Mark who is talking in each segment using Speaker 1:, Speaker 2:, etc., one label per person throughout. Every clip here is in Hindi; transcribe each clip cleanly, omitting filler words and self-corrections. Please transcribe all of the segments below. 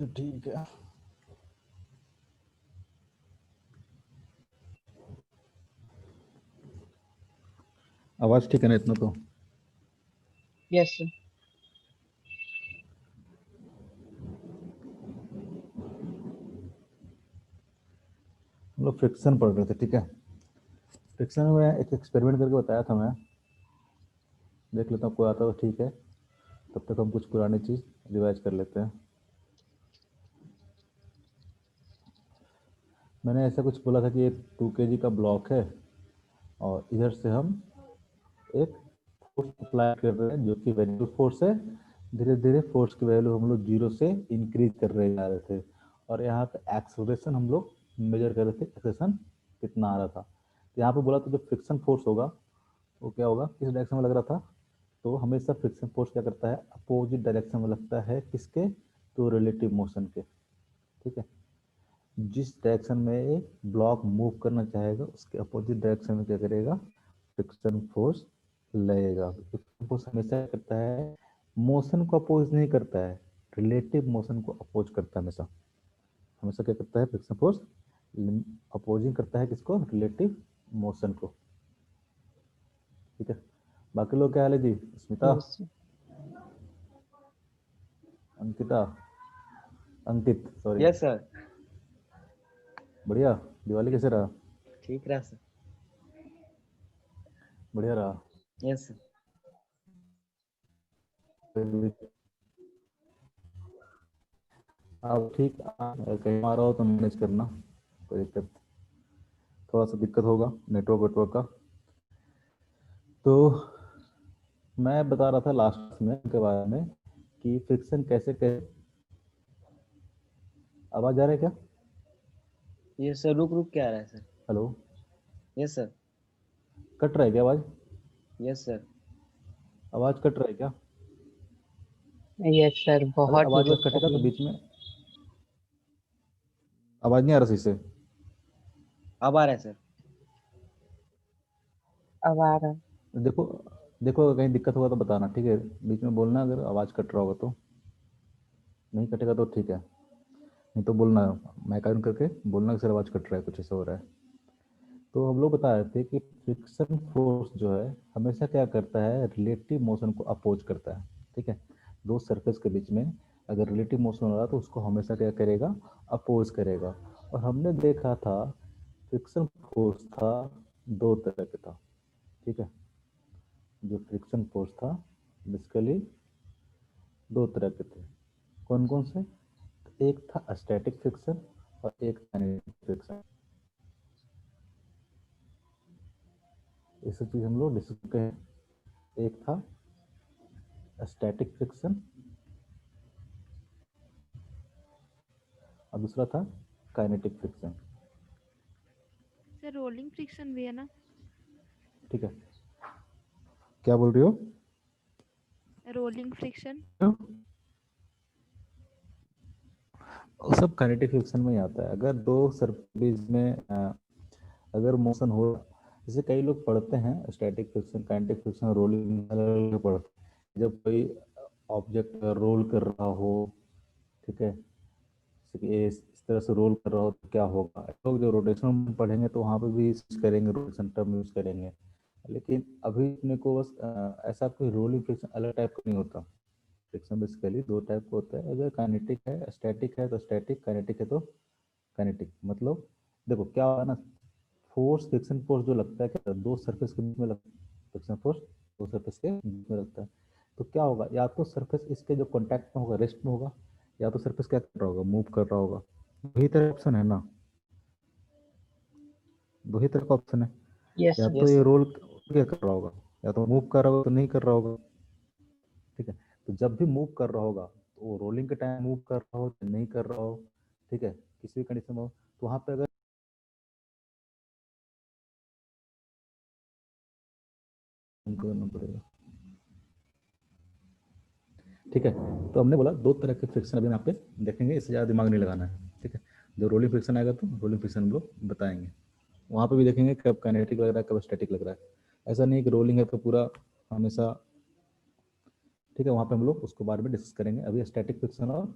Speaker 1: ठीक है। आवाज ठीक है ना इतना तो?
Speaker 2: Yes sir.
Speaker 1: हम लोग फ्रिक्शन पढ़ रहे थे, ठीक है। फ्रिक्शन में एक एक्सपेरिमेंट करके बताया था मैं, देख लेता हूँ कोई आता तो ठीक है, तब तक हम कुछ पुरानी चीज़ रिवाइज कर लेते हैं। मैंने ऐसा कुछ बोला था कि एक 2 kg का ब्लॉक है और इधर से हम एक फोर्स अप्लाई कर रहे हैं जो कि वेरिएबल फोर्स है। धीरे धीरे फोर्स की वैल्यू हम लोग 0 से इंक्रीज कर रहे जा रहे थे और यहाँ पे एक्सेलरेशन हम लोग मेजर कर रहे थे, एक्सेलरेशन कितना आ रहा था। तो यहाँ पे बोला तो जो फ्रिक्शन फोर्स होगा वो क्या होगा, किस डायरेक्शन में लग रहा था, तो हमेशा फ्रिक्शन फोर्स क्या करता है, अपोजिट डायरेक्शन में लगता है। किसके? तो रिलेटिव मोशन के, ठीक है। जिस डायरेक्शन में एक ब्लॉक मूव करना चाहेगा उसके अपोजिट डायरेक्शन में क्या करेगा, फ्रिक्शन फोर्स लगेगा। फ्रिक्शन फोर्स हमेशा करता है, मोशन को अपोज नहीं करता है, रिलेटिव मोशन को अपोज करता है हमेशा। हमेशा क्या करता है फ्रिक्शन फोर्स, अपोजिंग करता है किसको, रिलेटिव मोशन को, ठीक है। बाकी लोग क्या हाल है जी? Smita,
Speaker 2: yes sir.
Speaker 1: Ankita, Ankit sorry,
Speaker 2: yes sir.
Speaker 1: बढ़िया। दिवाली कैसे रहा?
Speaker 2: ठीक रहा सर।
Speaker 1: बढ़िया रहा।
Speaker 2: Yes sir.
Speaker 1: आप ठीक, कहीं आ रहा हो तो मैनेज करना, कोई दिक्कत, थोड़ा सा दिक्कत होगा नेटवर्क वेटवर्क का। तो मैं बता रहा था लास्ट में के बारे में कि फ्रिक्शन कैसे कैसे, आवाज आ रहा है क्या?
Speaker 2: यस सर, रुक रुक के आ रहा है sir.
Speaker 1: Hello,
Speaker 2: yes sir.
Speaker 1: Cut रहा है क्या आवाज?
Speaker 2: Yes sir.
Speaker 1: आवाज कट रहा है क्या?
Speaker 2: यस सर,
Speaker 1: अगर
Speaker 2: बहुत
Speaker 1: आवाज
Speaker 2: दिक्कत कर
Speaker 1: कटेगा तो
Speaker 2: रही है।
Speaker 1: बीच में, आवाज नहीं आ रहा सही से?
Speaker 2: अब आ रहा है सर। अब आ रहा है।
Speaker 1: देखो, देखो अगर कहीं दिक्कत होगा तो बताना, ठीक है। बीच में बोलना अगर आवाज कट रहा होगा तो, नहीं कटेगा तो ठीक है, नहीं तो बोलना, माइक ऑन करके बोलना कि सर आवाज कट रहा है, कुछ ऐसा हो रहा है। तो हम लोग बता रहे थे कि फ्रिक्शन फोर्स जो है हमेशा क्या करता है, रिलेटिव मोशन को अपोज करता है, ठीक है। दो सरफेस के बीच में अगर रिलेटिव मोशन हो रहा तो उसको हमेशा क्या करेगा, अपोज करेगा। और हमने देखा था फ्रिक्शन फोर्स था दो तरह का था, ठीक है। जो फ्रिक्शन फोर्स था बेसिकली दो तरह के थे। कौन कौन से? एक था स्टैटिक फ्रिक्शन और एक काइनेटिक फ्रिक्शन। ये सब चीज हम लोग डिस्कस करते हैं। एक था स्टैटिक फ्रिक्शन और दूसरा था kinetic friction,
Speaker 3: sir rolling friction भी है ना?
Speaker 1: ठीक है। क्या बोल रही हो?
Speaker 3: Rolling friction.
Speaker 1: वो सब काइनेटिक फ्रिक्शन में ही आता है। अगर दो सरफेस में अगर मोशन हो, जैसे कई लोग पढ़ते हैं static friction, kinetic friction, rolling अलग अलग पढ़ते हैं। जब कोई ऑब्जेक्ट रोल कर रहा हो, ठीक है, इस तरह से रोल कर रहा हो तो क्या होगा, लोग जो रोटेशन पढ़ेंगे तो वहाँ पे भी यूज करेंगे, रोटेशन टर्म यूज करेंगे। लेकिन अभी अपने को बस ऐसा कोई रोलिंग फ्रिक्शन अलग टाइप का नहीं होता। फ्रिक्शन बेसिकली दो टाइप का होता है, अगर काइनेटिक है, स्टैटिक है तो स्टैटिक, काइनेटिक है तो काइनेटिक। मतलब देखो क्या होगा ना, फोर्स, फ्रिक्शन फोर्स जो लगता है क्या, दो सरफेस के बीच में लगता है फ्रिक्शन फोर्स, दो सरफेस के बीच में लगता है। तो क्या होगा, या तो सरफेस इसके जो कॉन्टैक्ट में होगा, रेस्ट में होगा, या तो सरफेस क्या कर रहा होगा, मूव कर रहा होगा। वही तरह ऑप्शन है ना, दो ही तरह का ऑप्शन है।
Speaker 2: यस
Speaker 1: या तो
Speaker 2: यस
Speaker 1: ये
Speaker 2: सर।
Speaker 1: रोल क्या कर रहा होगा, या तो मूव कर रहा होगा तो नहीं कर रहा होगा, ठीक है। तो जब भी मूव कर रहा होगा तो वो रोलिंग के टाइम मूव कर रहा हो या नहीं कर रहा हो, ठीक है, किसी भी कंडीशन में हो, तो वहाँ पे अगर करना पड़ेगा, ठीक है। तो हमने बोला दो तरह के फ्रिक्शन अभी यहाँ पे देखेंगे, इससे ज़्यादा दिमाग नहीं लगाना है, ठीक है। जो रोलिंग फ्रिक्शन आएगा तो रोलिंग फ्रिक्शन हम लोग बताएंगे, वहाँ पे भी देखेंगे कब काइनेटिक लग रहा है कब स्टैटिक लग रहा है। ऐसा नहीं कि रोलिंग है तो पूरा हमेशा, ठीक है। वहाँ पे हम लोग उसको बाद में डिस्कस करेंगे। अभी स्टैटिक फ्रिक्शन और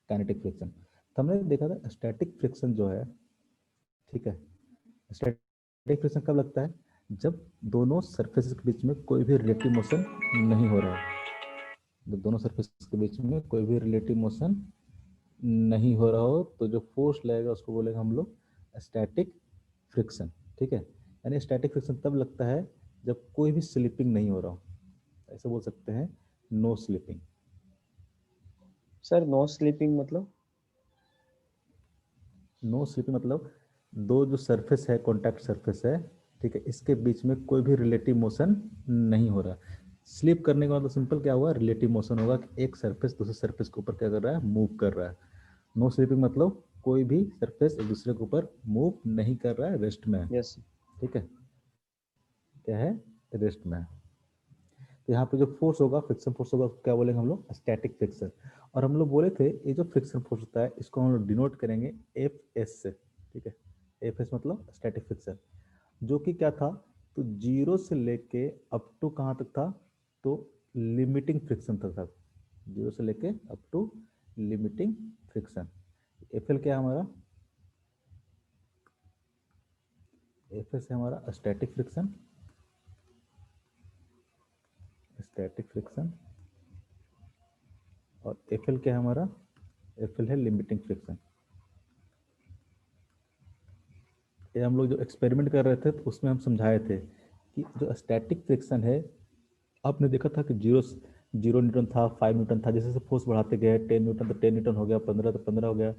Speaker 1: काइनेटिक फ्रिक्शन। तो हमने देखा था स्टैटिक फ्रिक्शन जो है, ठीक है, स्टैटिक फ्रिक्शन कब लगता है, जब दोनों सरफेस के बीच में कोई भी रिलेटिव मोशन नहीं हो रहा है। जब दोनों सरफेस के बीच में कोई भी रिलेटिव मोशन नहीं हो रहा हो तो जो फोर्स लगेगा उसको बोलेगा हम लोग स्टैटिक फ्रिक्शन, ठीक है। यानी स्टैटिक फ्रिक्शन तब लगता है जब कोई भी स्लिपिंग नहीं हो रहा हो, ऐसे बोल सकते हैं no slipping.
Speaker 2: Sir no sleeping मतलब?
Speaker 1: नो स्लिपिंग मतलब दो जो सरफेस है, कॉन्टैक्ट सरफेस है, ठीक है, इसके बीच में कोई भी रिलेटिव मोशन नहीं हो रहा। स्लिप करने का मतलब सिंपल क्या हुआ, रिलेटिव मोशन होगा कि एक सरफेस दूसरे सरफेस के ऊपर क्या कर रहा है, मूव कर रहा है। नो स्लिपिंग मतलब कोई भी सरफेस एक दूसरे के ऊपर मूव नहीं कर रहा है, रेस्ट में है,
Speaker 2: यस।
Speaker 1: ठीक है, क्या है, रेस्ट में है। तो यहाँ पे जो फोर्स होगा, फ्रिक्शन फोर्स होगा, क्या बोलेंगे हम लोग, स्टैटिक फ्रिक्शन। और हम लोग बोले थे ये जो फ्रिक्शन फोर्स होता है इसको हम लोग डिनोट करेंगे एफ एस से, ठीक है। एफ एस मतलब स्टैटिक फ्रिक्शन, जो कि क्या था, तो जीरो से लेके अप टू कहाँ तक था, तो लिमिटिंग फ्रिक्शन तक था, जीरो से लेके up to limiting friction. F L क्या है हमारा, एफ एस है हमारा स्टैटिक फ्रिक्शन, स्टैटिक फ्रिक्शन। और एफ एल क्या है हमारा, एफ एल है लिमिटिंग फ्रिक्शन। ये हम लोग जो एक्सपेरिमेंट कर रहे थे तो उसमें हम समझाए थे कि जो स्टैटिक फ्रिक्शन है, आपने देखा था कि जीरो जीरो न्यूटन था, 5 न्यूटन था, जैसे जैसे फोर्स बढ़ाते गए 10 न्यूटन तो 10 न्यूटन हो गया, 15 तो 15 हो गया,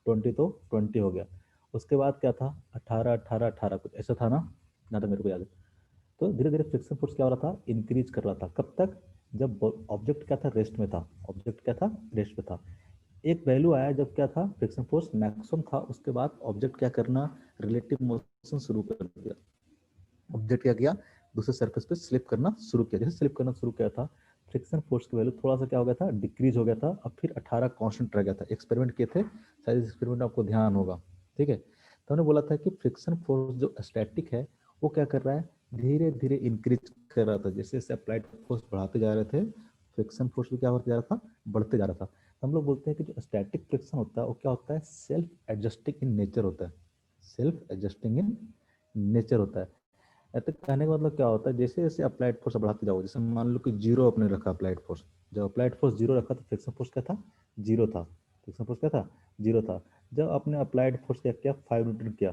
Speaker 1: 20 तो 20 हो गया। उसके बाद क्या था, 18 18 18 कुछ ऐसा था ना, जहाँ तक मेरे को याद है। तो धीरे धीरे फ्रिक्शन फोर्स क्या हो रहा था, इंक्रीज कर रहा था। कब तक, जब ऑब्जेक्ट क्या था, रेस्ट में था, ऑब्जेक्ट क्या था, रेस्ट में था। एक वैल्यू आया जब क्या था, फ्रिक्शन फोर्स मैक्सिमम था, उसके बाद ऑब्जेक्ट क्या करना, रिलेटिव मोशन शुरू कर दिया। ऑब्जेक्ट क्या किया, दूसरे सरफेस पे स्लिप करना शुरू किया। जैसे स्लिप करना शुरू किया था, फ्रिक्शन फोर्स की वैल्यू थोड़ा सा क्या हो गया था, डिक्रीज हो गया था। अब फिर 18 कांस्टेंट रह गया था। एक्सपेरिमेंट किए थे, शायद इस एक्सपेरिमेंट आपको ध्यान होगा, ठीक है। तो हमने बोला था कि फ्रिक्शन फोर्स जो स्टैटिक है वो क्या कर रहा है, धीरे धीरे इंक्रीज कर रहा था। जैसे जैसे अप्लाइड फोर्स बढ़ाते जा रहे थे, फ्रिक्शन फोर्स भी क्या होता जा रहा था, बढ़ते जा रहा था। हम लोग बोलते हैं कि जो स्टैटिक फ्रिक्शन होता है वो क्या होता है, सेल्फ एडजस्टिंग इन नेचर होता है, सेल्फ एडजस्टिंग इन नेचर होता है। ऐसे कहने का मतलब क्या होता है, जैसे जैसे अप्लाइड फोर्स बढ़ाते जाओ, जैसे मान लो कि जीरो अपने रखा अप्लाइड फोर्स, जब अप्लाइड फोर्स जीरो रखा तो फ्रिक्शन फोर्स क्या था, जीरो था, फ्रिक्शन फोर्स क्या था, जीरो था। जब आपने अप्लाइड फोर्स क्या किया, 5 न्यूटन किया,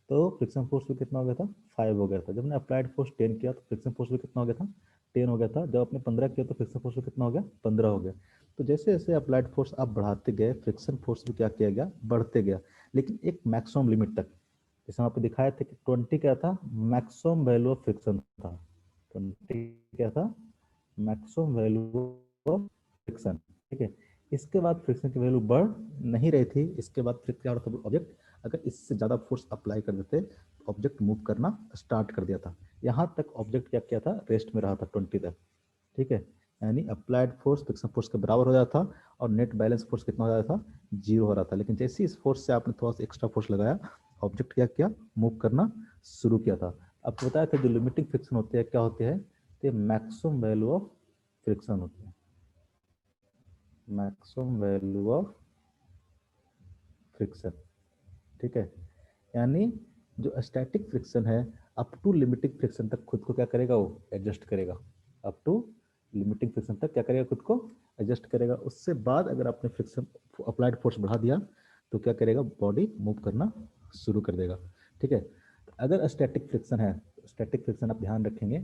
Speaker 1: तो फ्रिक्शन फोर्स भी कितना हो गया था, 5 हो गया था। जब आपने अप्लाइड फोर्स 10 किया तो फ्रिक्शन फोर्स भी कितना हो गया था, 10 हो गया था। जब आपने 15 किया तो फ्रिक्शन फोर्स भी कितना हो गया, 15 हो गया। तो जैसे जैसे अप्लाइड फोर्स आप बढ़ाते गए, फ्रिक्शन फोर्स भी क्या किया गया, बढ़ते गया, लेकिन एक मैक्सिमम लिमिट तक। जैसे हम आपको दिखाए थे कि 20 क्या था, मैक्सिमम वैल्यू ऑफ फ्रिक्शन था। 20 क्या था, मैक्सिमम वैल्यू ऑफ फ्रिक्शन, ठीक है। इसके बाद फ्रिक्शन की वैल्यू बढ़ नहीं रही थी। इसके बाद फिर क्या हो रहा था, ऑब्जेक्ट अगर इससे ज़्यादा फोर्स अप्लाई कर देते तो ऑब्जेक्ट मूव करना स्टार्ट कर दिया था। यहाँ तक ऑब्जेक्ट क्या किया था, रेस्ट में रहा था 20 तक, ठीक है। यानी अप्लाइड फोर्स फ्रिक्शन फोर्स के बराबर हो जाता था और नेट बैलेंस फोर्स कितना हो जाता था, जीरो हो रहा था। लेकिन जैसे इस फोर्स से आपने थोड़ा सा एक्स्ट्रा फोर्स लगाया, ऑब्जेक्ट क्या किया, मूव करना शुरू किया था। आपको बताया था जो लिमिटिंग फ्रिक्शन होते हैं क्या होते हैं, तो मैक्सिमम वैल्यू ऑफ फ्रिक्शन होती है, मैक्सिमम वैल्यू ऑफ फ्रिक्शन, ठीक है। यानी जो स्टैटिक फ्रिक्शन है, अप टू लिमिटिंग फ्रिक्शन तक खुद को क्या करेगा, वो एडजस्ट करेगा। अप टू लिमिटिंग फ्रिक्शन तक क्या करेगा, खुद को एडजस्ट करेगा। उससे बाद अगर आपने फ्रिक्शन अप्लाइड फोर्स बढ़ा दिया तो क्या करेगा, बॉडी मूव करना शुरू कर देगा, ठीक है। अगर स्टैटिक फ्रिक्शन है, स्टैटिक फ्रिक्शन आप ध्यान रखेंगे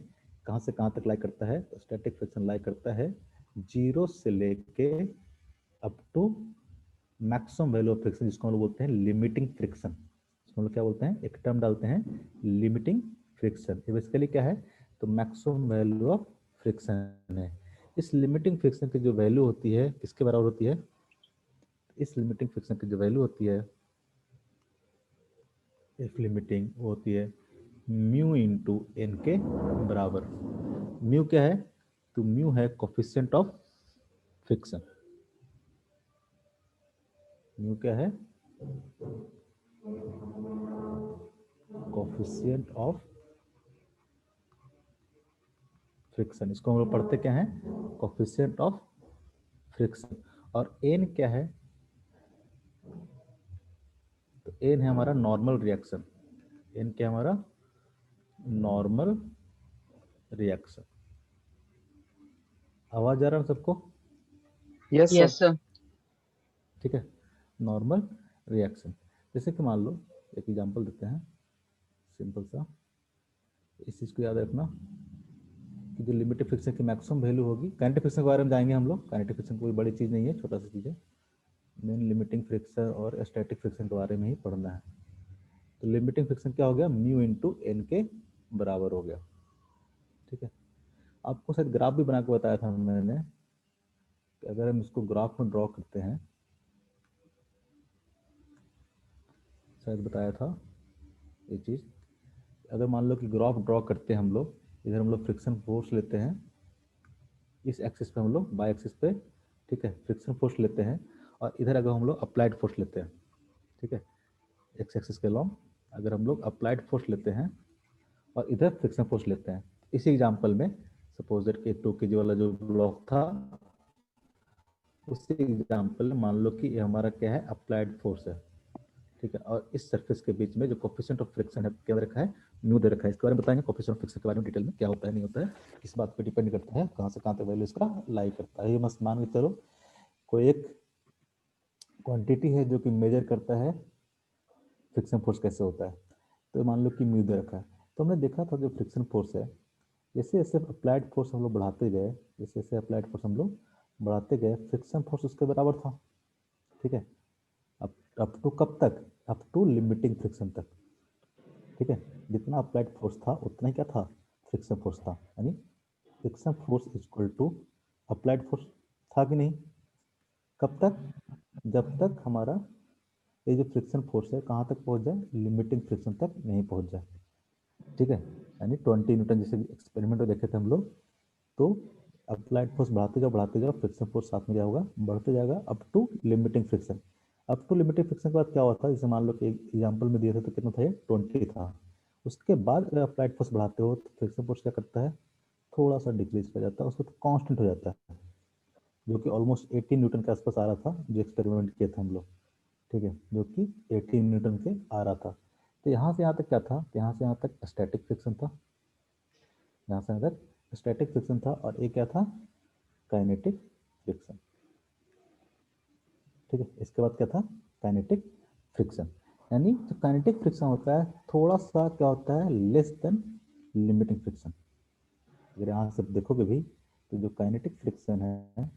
Speaker 1: कहाँ से कहाँ तक लाई करता है, तो स्टैटिक फ्रिक्शन लाई करता है जीरो से लेके up to maximum value of friction, जिसको हम लोग बोलते हैं लिमिटिंग फ्रिक्शन। इसको हम लोग क्या बोलते हैं, एक टर्म डालते हैं लिमिटिंग फ्रिक्शन। ये बेसिकली क्या है, तो मैक्सिमम वैल्यू ऑफ फ्रिक्शन है। इस लिमिटिंग फ्रिक्शन की जो वैल्यू होती है किसके बराबर होती है, इस लिमिटिंग फ्रिक्शन की जो वैल्यू होती है, इफ लिमिटिंग वो होती है म्यू इंटू एन के बराबर। म्यू क्या है, तो म्यू है कोफिशिएंट ऑफ फ्रिक्शन। म्यू क्या है, कोफिशिएंट ऑफ फ्रिक्शन। इसको हम लोग पढ़ते क्या है, कोफिशिएंट ऑफ फ्रिक्शन। और एन क्या है, एन है हमारा नॉर्मल रिएक्शन, एन क्या है हमारा नॉर्मल रिएक्शन। आवाज आ रहा है सबको?
Speaker 2: Yes
Speaker 4: yes
Speaker 2: sir.
Speaker 4: सर।
Speaker 1: ठीक है, नॉर्मल रिएक्शन। जैसे कि मान लो एक एग्जांपल देते हैं सिंपल सा, इस चीज़ को याद रखना कि जो लिमिटेड फ्रिक्शन की मैक्सिमम वैल्यू होगी, काइनेटिक फ्रिक्शन के बारे में जाएंगे हम लोग। काइनेटिक फ्रिक्शन कोई बड़ी चीज़ नहीं है, छोटा सा चीज़ है। मेन लिमिटिंग फ्रिक्शन और स्टैटिक फ्रिक्शन के बारे में ही पढ़ना है। तो लिमिटिंग फ्रिक्शन क्या हो गया, म्यू इंटू एन के बराबर हो गया। ठीक है, आपको शायद ग्राफ भी बना के बताया था मैंने कि अगर हम इसको ग्राफ में ड्रॉ करते हैं, शायद बताया था ये चीज़। अगर मान लो कि ग्राफ ड्रॉ करते हैं हम लोग, इधर हम लोग फ्रिक्शन फोर्स लेते हैं, इस एक्सिस पे हम लोग बाई एक्सिस पे, ठीक है, फ्रिक्शन फोर्स लेते हैं, और इधर अगर हम लोग अप्लाइड फोर्स लेते हैं, ठीक है, एक्स एक्सिस के लॉन्ग अगर हम लोग अप्लाइड फोर्स लेते हैं और इधर फ्रिक्शन फोर्स लेते हैं, इसी एग्जांपल में सपोज दैट कि 2 kg वाला जो ब्लॉक था, उसी एग्जांपल में मान लो कि ये हमारा क्या है अप्लाइड फोर्स है, ठीक है, और इस सरफेस के बीच में जो कोफिशिएंट ऑफ फ्रिक्शन है क्या दे रखा है, म्यू दे रखा है। इसके बारे में बताएंगे कोफिशिएंट ऑफ फ्रिक्शन के बारे में डिटेल में, क्या होता है नहीं होता है, इस बात पे डिपेंड करता है कहाँ से कहाँ तक वैल्यू इसका लाई करता है। ये मस्त मान के चलो कोई एक क्वांटिटी है जो कि मेजर करता है फ्रिक्शन फोर्स कैसे होता है, तो मान लो कि म्यू दे रखा है। तो हमने देखा था जो फ्रिक्शन फोर्स है, जैसे जैसे अप्लाइड फोर्स हम लोग बढ़ाते गए, जैसे जैसे अप्लाइड फोर्स हम लोग बढ़ाते गए, फ्रिक्शन फोर्स उसके बराबर था। ठीक है, अप टू कब तक, अप टू लिमिटिंग फ्रिक्शन तक। ठीक है, जितना अप्लाइड फोर्स था उतना ही क्या था फ्रिक्शन फोर्स था, यानी friction force equal to applied force था कि नहीं। कब तक, जब तक हमारा ये जो फ्रिक्शन फोर्स है कहाँ तक पहुँच जाए, लिमिटिंग फ्रिक्शन तक नहीं पहुँच जाए। ठीक है, यानी 20 न्यूटन जैसे एक्सपेरिमेंट में देखे थे हम लोग, तो अप्लाइड फोर्स बढ़ाते जाओ फ्रिक्शन फोर्स साथ में क्या होगा, बढ़ते जाएगा up to limiting friction. Up to limiting friction के बाद क्या होता है, जैसे मान लो कि एग्जाम्पल में दिए थे तो कितना था ये 20 था। उसके बाद अगर अप्लाइड फोर्स बढ़ाते हो तो फ्रिक्शन फोर्स क्या करता है, थोड़ा सा डिक्रीज कर जाता है, उसको कांस्टेंट हो जाता है, जो कि ऑलमोस्ट 18 न्यूटन के आसपास आ रहा था जो एक्सपेरिमेंट किए थे हम लोग। ठीक है, जो कि 18 न्यूटन के आ रहा था। तो यहाँ से यहाँ तक क्या था, यहाँ से यहाँ तक स्टैटिक फ्रिक्शन था, यहाँ से यहाँ तक स्टैटिक फ्रिक्शन था, और ये क्या था काइनेटिक फ्रिक्शन। ठीक है, इसके बाद क्या था काइनेटिक फ्रिक्शन, यानी जो काइनेटिक फ्रिक्शन होता है थोड़ा सा क्या होता है लेस देन लिमिटिंग फ्रिक्शन। अगर यहाँ से देखोगे भी तो जो काइनेटिक फ्रिक्शन है,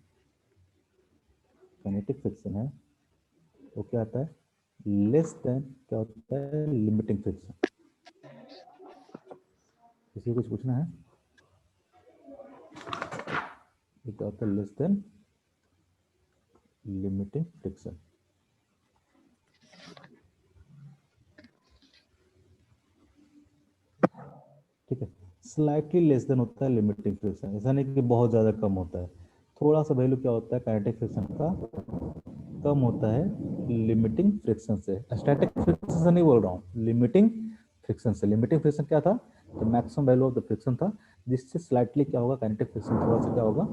Speaker 1: काइनेटिक फ्रिक्शन है वो क्या आता है लेस देन क्या होता है लिमिटिंग फ्रिक्शन। किसी को कुछ पूछना है, ये क्या होता है लेस देन लिमिटिंग फ्रिक्शन। ठीक है, स्लाइटली लेस देन होता है लिमिटिंग फ्रिक्शन, ऐसा नहीं कि बहुत ज़्यादा कम होता है, थोड़ा सा वैल्यू क्या होता है काइनेटिक फ्रिक्शन का कम होता है लिमिटिंग फ्रिक्शन से। स्टैटिक फ्रिक्शन से नहीं बोल रहा हूँ, लिमिटिंग फ्रिक्शन से। लिमिटिंग फ्रिक्शन क्या था, तो maximum value of the friction था, जिससे स्लाइटली क्या होगा काइनेटिक फ्रिक्शन थोड़ा सा क्या होगा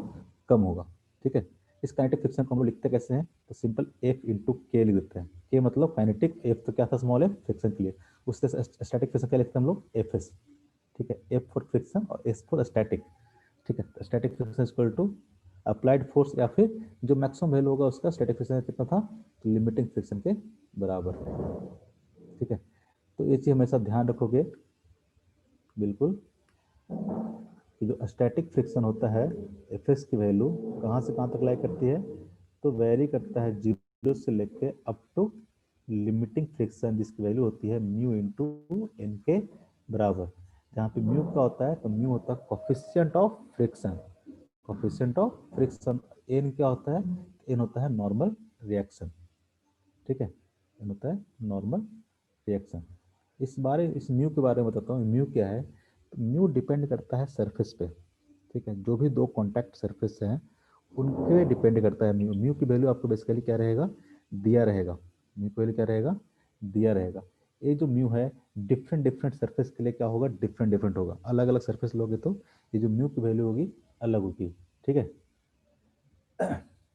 Speaker 1: कम होगा। ठीक है, इस काइनेटिक फ्रिक्शन को हम लोग लिखते कैसे हैं, तो सिंपल एफ इंटू के लिख देते हैं। के मतलब काइनेटिक, एफ तो क्या था स्मॉल एफ फ्रिक्शन के लिए, उससे स्टैटिक फ्रिक्शन क्या लिखते हैं हम लोग एफ एस। ठीक है, एफ फॉर फ्रिक्शन और एस फॉर स्टैटिक। ठीक है, static friction equal to applied force, या फिर जो मैक्सिमम वैल्यू होगा उसका स्टैटिक फ्रिक्शन कितना था, तो लिमिटिंग फ्रिक्शन के बराबर। ठीक है, तो ये चीज़ हमेशा ध्यान रखोगे बिल्कुल कि जो स्टैटिक फ्रिक्शन होता है एफ एस की वैल्यू कहाँ से कहाँ तक लाई करती है, तो वेरी करता है 0 से लेके अप टू लिमिटिंग फ्रिक्शन, जिसकी वैल्यू होती है म्यू इंटू एन के बराबर। जहाँ पे म्यू क्या होता है, तो म्यू होता है coefficient of friction, coefficient of friction. N क्या होता है, एन होता है नॉर्मल रिएक्शन। ठीक है, एन होता है नॉर्मल रिएक्शन। इस म्यू के बारे में बताता हूँ, म्यू क्या है, तो म्यू डिपेंड करता है सरफेस पे। ठीक है, जो भी दो कॉन्टैक्ट सरफेस हैं उनके डिपेंड करता है म्यू। म्यू की वैल्यू आपको बेसिकली क्या रहेगा, दिया रहेगा। म्यू की वैल्यू क्या रहेगा, दिया रहेगा। ये जो म्यू है डिफरेंट डिफरेंट सरफेस के लिए क्या होगा, डिफरेंट डिफरेंट होगा। अलग अलग सरफेस लोगे तो ये जो म्यू की वैल्यू होगी अलग होगी। ठीक है,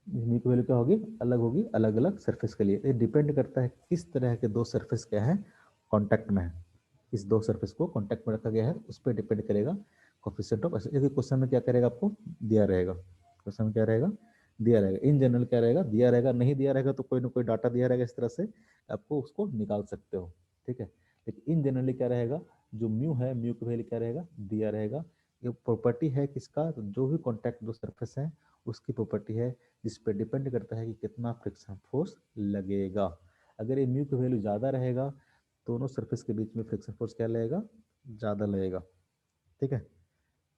Speaker 1: म्यू की वैल्यू क्या होगी, अलग होगी अलग अलग सरफेस के लिए। ये डिपेंड करता है किस तरह के दो सरफेस क्या है कांटेक्ट में है, इस दो सरफेस को कांटेक्ट में रखा गया है उस पर डिपेंड करेगा कोफिशिएंट ऑफ। ऐसे क्वेश्चन में क्या करेगा, आपको दिया रहेगा, क्वेश्चन में क्या रहेगा, दिया रहेगा। इन जनरल क्या रहेगा, दिया रहेगा, नहीं दिया रहेगा तो कोई ना कोई डाटा दिया रहेगा, इस तरह से आपको उसको निकाल सकते हो, ठीक है। लेकिन इन जनरली क्या रहेगा, जो म्यू है, म्यू की वैल्यू क्या रहेगा, दिया रहेगा। ये प्रॉपर्टी है किसका, जो भी कॉन्टैक्ट दो सरफेस है उसकी प्रॉपर्टी है, जिस पे डिपेंड करता है कि कितना फ्रिक्शन फोर्स लगेगा। अगर ये म्यू की वैल्यू ज़्यादा रहेगा, दोनों सरफेस के बीच में फ्रिक्शन फोर्स क्या लगेगा, ज़्यादा लगेगा, ठीक है।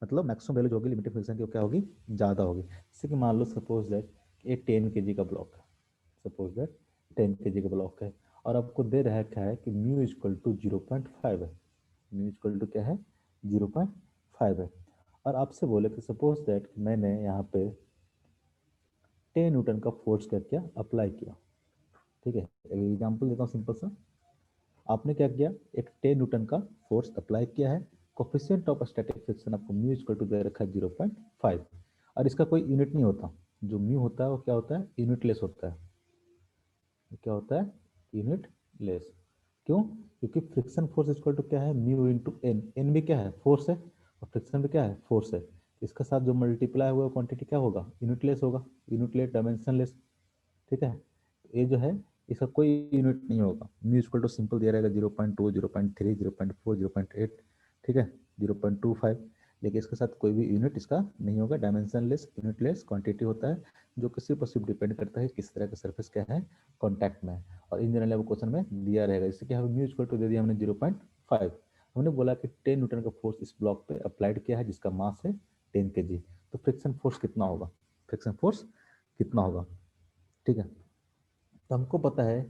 Speaker 1: मतलब मैक्सिमम वैल्यू जो होगी लिमिटिंग फ्रिक्शन की वो क्या होगी, ज़्यादा होगी। जैसे कि मान लो सपोज दैट ये 10 kg का ब्लॉक है, सपोज दैट 10 kg का ब्लॉक है, और आपको दे रखा है कि म्यू इक्वल टू 0.5 है, म्यू इक्वल टू क्या है, 0.5 है। और आपसे बोले कि सपोज दैट मैंने यहाँ पे 10 न्यूटन का फोर्स क्या किया, अप्लाई किया, ठीक है। एग्जाम्पल देता हूँ सिंपल सा। आपने क्या किया, एक 10 न्यूटन का फोर्स अप्लाई किया है, कोफिशिएंट ऑफ स्टैटिक फ्रिक्शन आपको म्यू इक्वल टू दे रखा है 0.5, और इसका कोई यूनिट नहीं होता। जो म्यू होता है वो क्या होता है, यूनिटलेस होता है। क्या होता है, यूनिट लेस। क्यों, क्योंकि फ्रिक्शन फोर्स इक्वल टू क्या है, म्यू इंटू एन, एन भी क्या है, फोर्स है, और फ्रिक्शन भी क्या है, फोर्स है। इसके साथ जो मल्टीप्लाई हुआ क्वांटिटी क्या होगा, यूनिटलेस होगा, यूनिटलेस डायमेंशनलेस, ठीक है। ये जो है इसका कोई यूनिट नहीं होगा। म्यू इक्वल टू सिंपल दिया रहेगा 0.2, 0.3, 0.4, 0.8, ठीक है, 0.25, लेकिन इसके साथ कोई भी यूनिट इसका नहीं होगा, डायमेंशनलेस यूनिटलेस क्वांटिटी होता है, जो किसी पर सिर्फ डिपेंड करता है किस तरह का सरफेस क्या है कॉन्टैक्ट में। और इन जनरल क्वेश्चन में दिया रहेगा, जैसे कि हमें म्यू इक्वल टू दे दिया हमने 0.5, हमने बोला कि 10 न्यूटन का फोर्स इस ब्लॉक पे अप्लाइड किया है जिसका मास है 10 kg, तो फ्रिक्शन फोर्स कितना होगा, फ्रिक्शन फोर्स कितना होगा, ठीक है। तो हमको पता है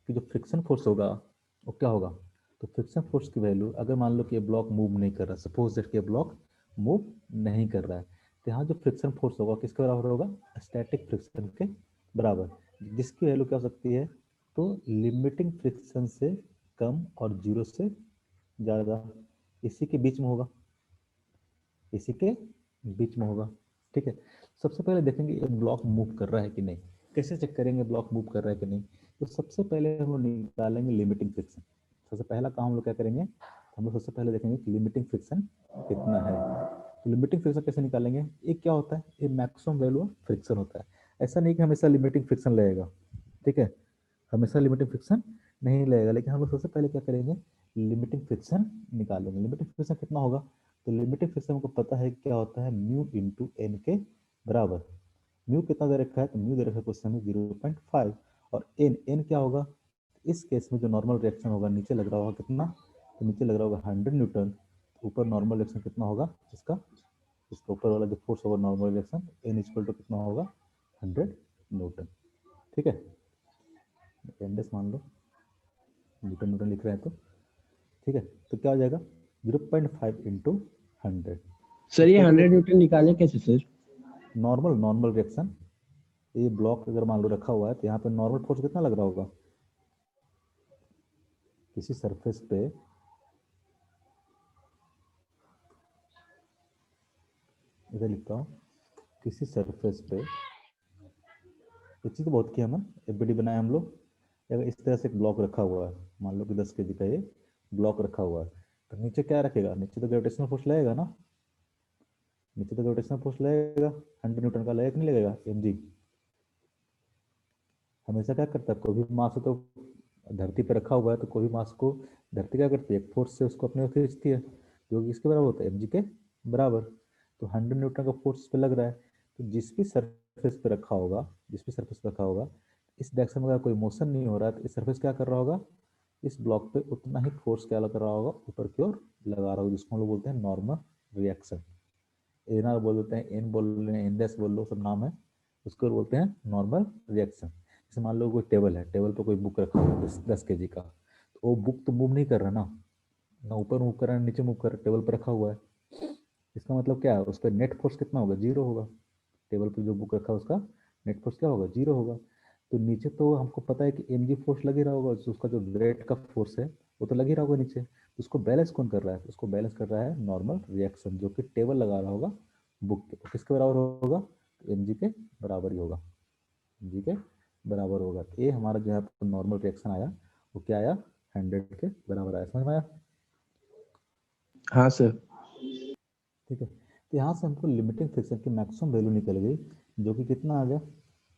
Speaker 1: कि जो फ्रिक्शन फोर्स होगा वो क्या होगा। तो फ्रिक्शन फोर्स की वैल्यू, अगर मान लो कि ये ब्लॉक मूव नहीं कर रहा, सपोज दैट कि ये ब्लॉक मूव नहीं कर रहा है, तो यहाँ जो फ्रिक्शन फोर्स होगा किसके बराबर होगा, स्टैटिक फ्रिक्शन के बराबर, जिसकी वैल्यू क्या हो सकती है, तो लिमिटिंग फ्रिक्शन से कम और जीरो से ज़्यादा, इसी के बीच में होगा, इसी के बीच में होगा, ठीक है। सबसे पहले देखेंगे ये ब्लॉक मूव कर रहा है कि नहीं, कैसे चेक करेंगे ब्लॉक मूव कर रहा है कि नहीं। तो सबसे पहले हम लोग निकालेंगे लिमिटिंग फ्रिक्शन। सबसे पहला काम हम लोग क्या करेंगे, हम लोग सबसे पहले देखेंगे कि लिमिटिंग फ्रिक्शन कितना है। तो लिमिटिंग फ्रिक्शन कैसे निकालेंगे, ये क्या होता है, ये मैक्सिमम वैल्यू ऑफ फ्रिक्शन होता है। ऐसा नहीं कि हमेशा लिमिटिंग फ्रिक्शन लगेगा, ठीक है, हमेशा लिमिटिंग फ्रिक्शन नहीं लगेगा, लेकिन हम लोग सबसे पहले क्या करेंगे, लिमिटिंग फ्रिक्शन निकालेंगे। लिमिटिंग फ्रिक्शन कितना होगा, तो लिमिटिंग फ्रिक्शन हमको पता है क्या होता है, म्यू इंटू एन के बराबर। म्यू कितना दे रखा है, तो म्यू दे रखा है क्वेश्चन में 0.5, और एन, एन क्या होगा, इस केस में जो नॉर्मल रिएक्शन होगा नीचे लग रहा होगा कितना, तो नीचे लग रहा होगा 100 न्यूटन, ऊपर नॉर्मल रिएक्शन कितना होगा इसका, इसका ऊपर वाला जो फोर्स होगा normal reaction, N equal to कितना होगा 100 न्यूटन, ठीक है। एनडेस मान लो, न्यूटन न्यूटन लिख रहे हैं तो ठीक है, तो क्या हो जाएगा 0.5 इंटू 100।
Speaker 2: सर ये 100 न्यूटन निकाले कैसे सर?
Speaker 1: नॉर्मल नॉर्मल रिएक्शन, ये ब्लॉक अगर मान लो रखा हुआ है तो यहाँ पे नॉर्मल फोर्स कितना लग रहा होगा, किसी सरफेस पे इधर लिखता हूँ, किसी सरफेस पे, ये चीज़ तो बहुत की हमने एफबीडी बनाया हम लोग। अगर इस तरह से एक ब्लॉक रखा हुआ है, मान लो कि 10 kg का ये ब्लॉक रखा हुआ है, तो नीचे क्या रखेगा, नीचे तो ग्रेविटेशनल फोर्स लगेगा ना, नीचे तो ग्रेविटेशनल फोर्स लगेगा, 100 न्यूटन का लगेगा, नहीं लगेगा mg। हमेशा क्या करता है, कोई भी मास तो धरती पर रखा हुआ है तो कोई भी मास को धरती क्या करती है, एक फोर्स से उसको अपने ओर खींचती है, जो कि इसके बराबर होता है mg के बराबर। तो 100 न्यूटन का फोर्स पे लग रहा है, तो जिस भी सरफेस पे रखा होगा, जिस भी सरफेस पे रखा होगा, इस डायरेक्शन में अगर कोई मोशन नहीं हो रहा है तो इस सरफेस क्या कर रहा होगा, इस ब्लॉक पे उतना ही फोर्स क्या लग रहा होगा, ऊपर की ओर लगा रहा होगा, जिसको हम लोग बोलते हैं नॉर्मल रिएक्शन। एन आर बोल देते हैं, एन बोल रहे हैं, एन डैश बोल लो, सब नाम है, उसको बोलते हैं नॉर्मल रिएक्शन। जैसे मान लो कोई टेबल है, टेबल पर कोई बुक रखा हुआ है 10 kg का, तो वो बुक तो मूव नहीं कर रहा ना, ना ऊपर मूव कर रहा है नीचे मूव कर रहा है, टेबल पर रखा हुआ है। इसका मतलब क्या है, उस पर नेट फोर्स कितना होगा, जीरो होगा। टेबल पर जो बुक रखा है उसका नेट फोर्स क्या होगा, जीरो होगा। तो नीचे तो हमको पता है कि mg फोर्स लग ही रहा होगा, उसका जो वेट का फोर्स है वो तो लग ही रहा होगा नीचे, तो उसको बैलेंस कौन कर रहा है, उसको बैलेंस कर रहा है नॉर्मल रिएक्शन, जो कि टेबल लगा रहा होगा बुक के, तो किसके बराबर होगा, mg के बराबर ही होगा, जी के बराबर होगा। ए हमारा जो है नॉर्मल रिएक्शन आया वो क्या आया, 100 के बराबर आया। समझ में आया?
Speaker 2: हाँ सर।
Speaker 1: ठीक है, तो यहाँ से हमको लिमिटिंग फ्रिक्शन की मैक्सिमम वैल्यू निकल गई, जो कि कितना आ गया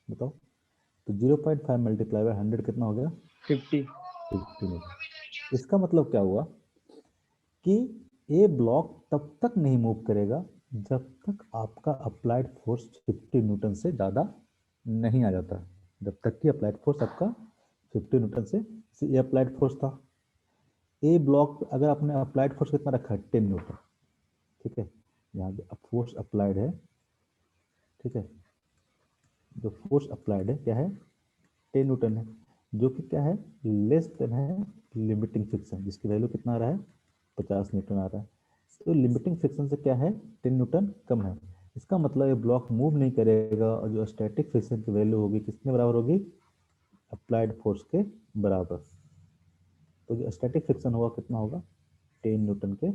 Speaker 1: बताओ? तो 0.5 मल्टीप्लाई बाय 100 कितना हो गया?
Speaker 2: 50।
Speaker 1: 50। इसका मतलब क्या हुआ कि ए ब्लॉक तब तक नहीं मूव करेगा जब तक आपका अप्लाइड फोर्स 50 न्यूटन से ज़्यादा नहीं आ जाता। जब तक कि अप्लाइड फोर्स आपका 50 न्यूटन से ये अप्लाइड फोर्स था। ए ब्लॉक अगर आपने अप्लाइड फोर्स कितना रखा है, 10 न्यूटन। ठीक है, यहाँ पे फोर्स अप्लाइड है, ठीक है, जो फोर्स अप्लाइड है क्या है, 10 न्यूटन है, जो कि क्या है, लेस देन है लिमिटिंग फ्रिक्शन, जिसकी वैल्यू कितना आ रहा है, 50 न्यूटन आ रहा है। तो लिमिटिंग फ्रिक्शन से क्या है, 10 न्यूटन कम है। इसका मतलब ये ब्लॉक मूव नहीं करेगा और जो स्टैटिक फ्रिक्शन की वैल्यू होगी किसके बराबर होगी, अप्लाइड फोर्स के बराबर। तो जो स्टैटिक फ्रिक्शन होगा कितना होगा, 10 न्यूटन के